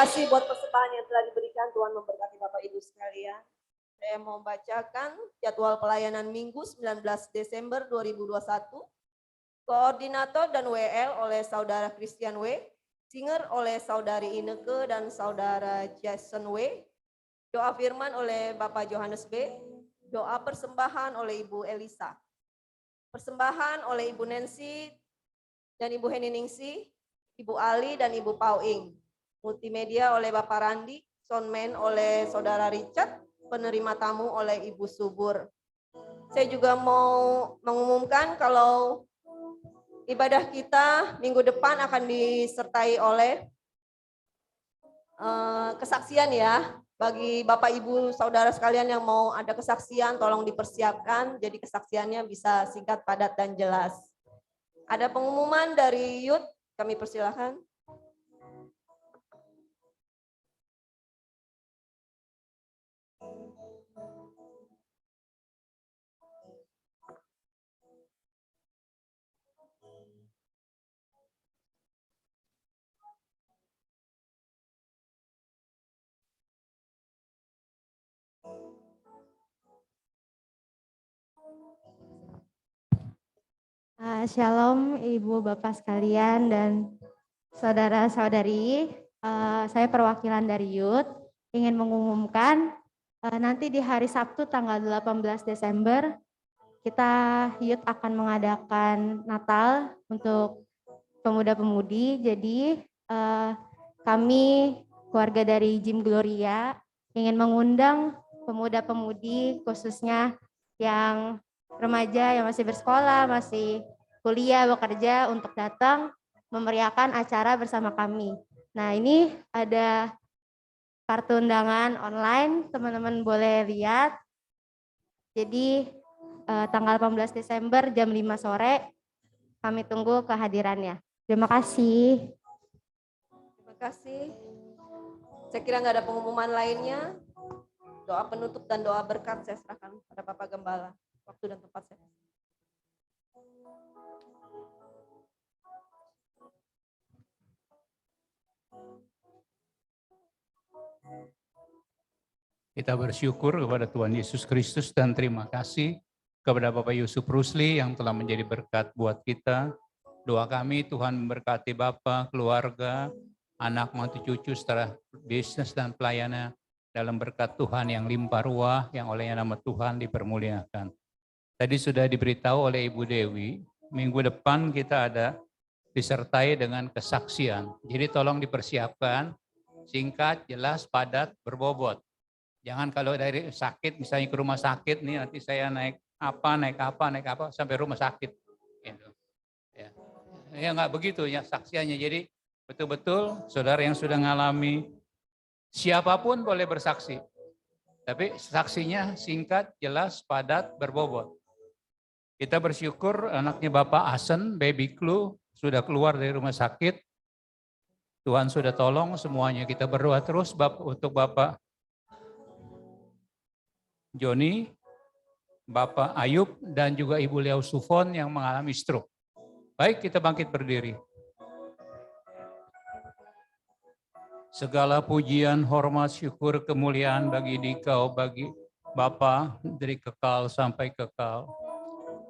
kasih buat persembahan yang telah diberikan. Tuhan memberkati Bapak Ibu sekalian. Saya mau bacakan jadwal pelayanan Minggu 19 Desember 2021. Koordinator dan WL oleh Saudara Christian W. Singer oleh Saudari Ineke dan Saudara Jason W. Doa firman oleh Bapak Johannes B. Doa persembahan oleh Ibu Elisa. Persembahan oleh Ibu Nancy dan Ibu Heni Ningsi, Ibu Ali dan Ibu Pauing. Multimedia oleh Bapak Randi, soundman oleh Saudara Richard, penerima tamu oleh Ibu Subur. Saya juga mau mengumumkan kalau ibadah kita minggu depan akan disertai oleh kesaksian ya. Bagi Bapak Ibu Saudara sekalian yang mau ada kesaksian, tolong dipersiapkan. Jadi kesaksiannya bisa singkat, padat, dan jelas. Ada pengumuman dari Youth, kami persilahkan. Shalom Ibu Bapak sekalian dan saudara-saudari. Saya perwakilan dari Youth ingin mengumumkan nanti di hari Sabtu tanggal 18 Desember kita Youth akan mengadakan Natal untuk pemuda-pemudi. Jadi kami keluarga dari Jim Gloria ingin mengundang pemuda-pemudi khususnya yang remaja yang masih bersekolah, masih kuliah, bekerja untuk datang memeriahkan acara bersama kami. Nah, ini ada kartu undangan online, teman-teman boleh lihat. Jadi tanggal 18 Desember jam 5 sore kami tunggu kehadirannya. Terima kasih. Terima kasih. Saya kira nggak ada pengumuman lainnya. Doa penutup dan doa berkat saya serahkan pada Bapak Gembala. Waktu dan tempat saya. Kita bersyukur kepada Tuhan Yesus Kristus dan terima kasih kepada Bapak Yusuf Rusli yang telah menjadi berkat buat kita. Doa kami Tuhan memberkati Bapak, keluarga, anak, mantu, cucu, setelah bisnis dan pelayanan dalam berkat Tuhan yang limpah ruah, yang olehnya nama Tuhan dipermuliakan. Tadi sudah diberitahu oleh Ibu Dewi, minggu depan kita ada disertai dengan kesaksian. Jadi tolong dipersiapkan, singkat, jelas, padat, berbobot. Jangan kalau dari sakit, misalnya ke rumah sakit nih, nanti saya naik apa, sampai rumah sakit. Gitu. Ya nggak begitu ya saksiannya. Jadi betul-betul saudara yang sudah ngalami, siapapun boleh bersaksi. Tapi saksinya singkat, jelas, padat, berbobot. Kita bersyukur anaknya Bapak Asen, Baby Clue, sudah keluar dari rumah sakit. Tuhan sudah tolong semuanya. Kita berdoa terus untuk Bapak Joni, Bapak Ayub, dan juga Ibu Liau Sufon yang mengalami stroke. Baik, kita bangkit berdiri. Segala pujian, hormat, syukur, kemuliaan bagi Dikau, bagi Bapa dari kekal sampai kekal.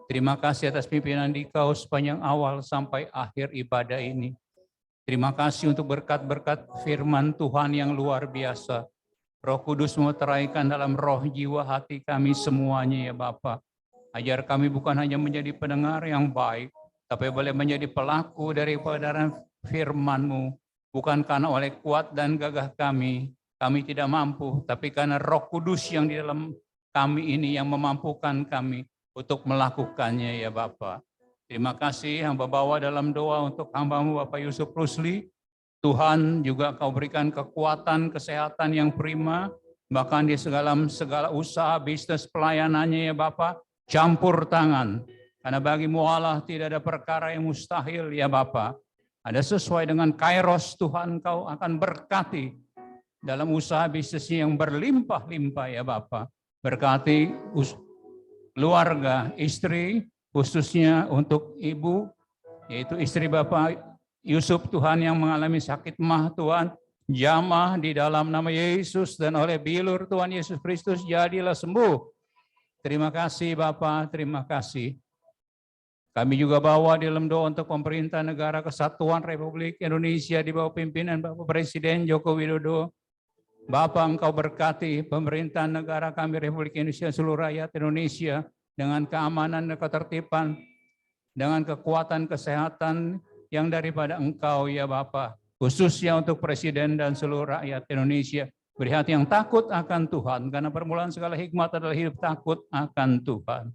Terima kasih atas pimpinan Dikau sepanjang awal sampai akhir ibadah ini. Terima kasih untuk berkat-berkat firman Tuhan yang luar biasa. Roh Kudus mau teraikan dalam roh, jiwa, hati kami semuanya ya Bapa. Ajar kami bukan hanya menjadi pendengar yang baik, tapi boleh menjadi pelaku daripada firman-Mu. Bukan karena oleh kuat dan gagah kami tidak mampu, tapi karena Roh Kudus yang di dalam kami ini yang memampukan kami untuk melakukannya ya Bapa. Terima kasih hamba bawa dalam doa untuk hamba-Mu Bapak Yusuf Rusli. Tuhan juga Kau berikan kekuatan, kesehatan yang prima, bahkan di segala usaha, bisnis, pelayanannya ya Bapa, campur tangan. Karena bagi-Mu Allah tidak ada perkara yang mustahil ya Bapa. Ada sesuai dengan kairos Tuhan Kau akan berkati dalam usaha bisnisnya yang berlimpah-limpah ya Bapa. Berkati keluarga, istri, khususnya untuk ibu, yaitu istri Bapak Yusuf Tuhan yang mengalami sakit mah Tuhan, jamah di dalam nama Yesus dan oleh bilur Tuhan Yesus Kristus jadilah sembuh. Terima kasih Bapa, terima kasih. Kami juga bawa di dalam doa untuk pemerintah negara kesatuan Republik Indonesia di bawah pimpinan Bapak Presiden Joko Widodo. Bapak, Engkau berkati pemerintahan negara kami Republik Indonesia, seluruh rakyat Indonesia dengan keamanan dan ketertiban, dengan kekuatan kesehatan yang daripada Engkau ya Bapak. Khususnya untuk Presiden dan seluruh rakyat Indonesia. Beri hati yang takut akan Tuhan, karena permulaan segala hikmat adalah hidup takut akan Tuhan.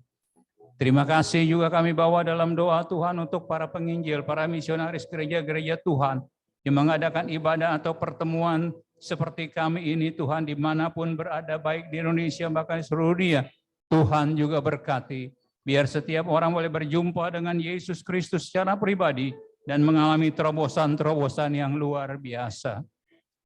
Terima kasih juga kami bawa dalam doa Tuhan untuk para penginjil, para misionaris gereja-gereja Tuhan yang mengadakan ibadah atau pertemuan seperti kami ini Tuhan dimanapun berada, baik di Indonesia bahkan di seluruh dunia. Tuhan juga berkati, biar setiap orang boleh berjumpa dengan Yesus Kristus secara pribadi dan mengalami terobosan-terobosan yang luar biasa.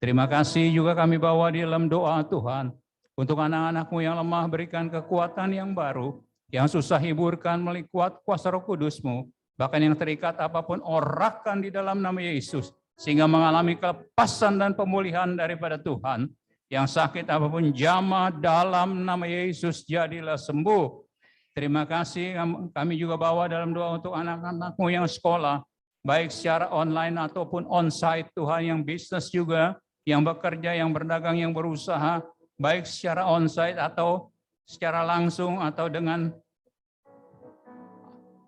Terima kasih juga kami bawa di dalam doa Tuhan untuk anak-anak-Mu yang lemah, berikan kekuatan yang baru, yang susah hiburkan melalui kuasa Roh Kudus-Mu, bahkan yang terikat apapun orakan di dalam nama Yesus, sehingga mengalami kelepasan dan pemulihan daripada Tuhan. Yang sakit apapun jamah dalam nama Yesus jadilah sembuh. Terima kasih kami juga bawa dalam doa untuk anak-anak-Mu yang sekolah, baik secara online ataupun on-site Tuhan, yang bisnis juga, yang bekerja, yang berdagang, yang berusaha, baik secara on-site atau secara langsung atau dengan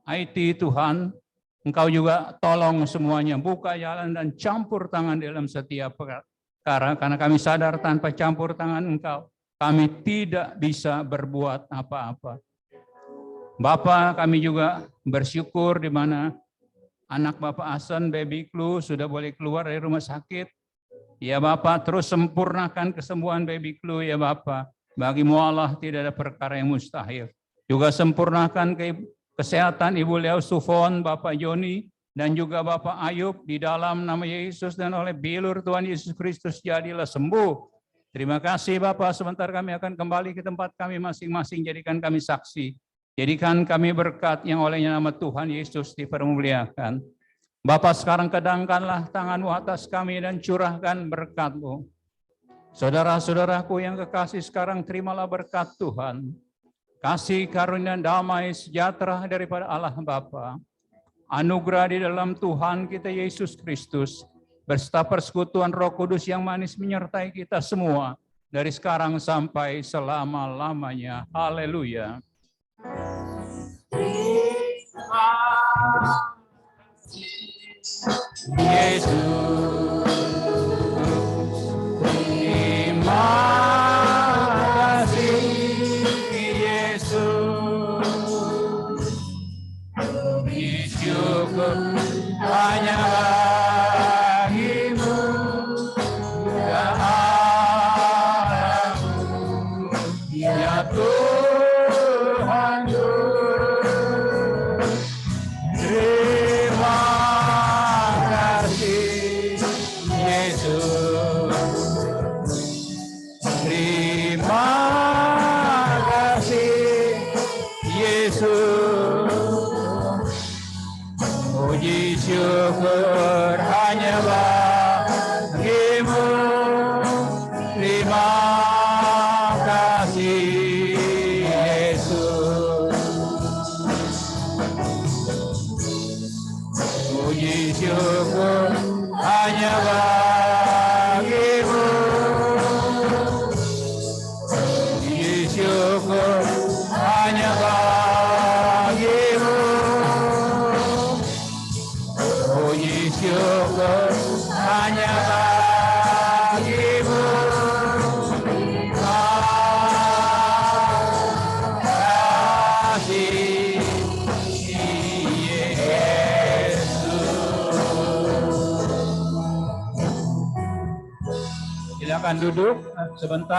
IT Tuhan, Engkau juga tolong semuanya, buka jalan dan campur tangan dalam setiap perkara, karena kami sadar tanpa campur tangan Engkau, kami tidak bisa berbuat apa-apa. Bapa, kami juga bersyukur di mana anak Bapak Asen, Baby Klu, sudah boleh keluar dari rumah sakit. Ya Bapak, terus sempurnakan kesembuhan Baby Klu ya Bapak. Bagi-Mu Allah tidak ada perkara yang mustahil. Juga sempurnakan kesehatan Ibu Leo Sufon, Bapak Joni, dan juga Bapak Ayub di dalam nama Yesus dan oleh bilur Tuhan Yesus Kristus jadilah sembuh. Terima kasih Bapak, sebentar kami akan kembali ke tempat kami masing-masing, jadikan kami saksi. Jadikan kami berkat yang olehnya nama Tuhan Yesus dipermuliakan. Bapak, sekarang kedangkanlah tangan-Mu atas kami dan curahkan berkat-Mu. Saudara-saudaraku yang kekasih, sekarang terimalah berkat Tuhan. Kasih karunia damai sejahtera daripada Allah Bapa, anugerah di dalam Tuhan kita Yesus Kristus, berserta persekutuan Roh Kudus yang manis menyertai kita semua, dari sekarang sampai selama-lamanya. Haleluya. Yesus. Hanya Bagi-Mu, ya Allahku, ya Tuhanku. Terima kasih Yesus. Terima kasih Yesus. Puji syukur hanya Bagi-Mu. Terima kasih Yesus. Puji syukur hanya Bagi-Mu. Puji syukur hanya Bagi-Mu. Puji syukur hanya Bagi-Mu. Kasih Yesus. Silakan duduk sebentar.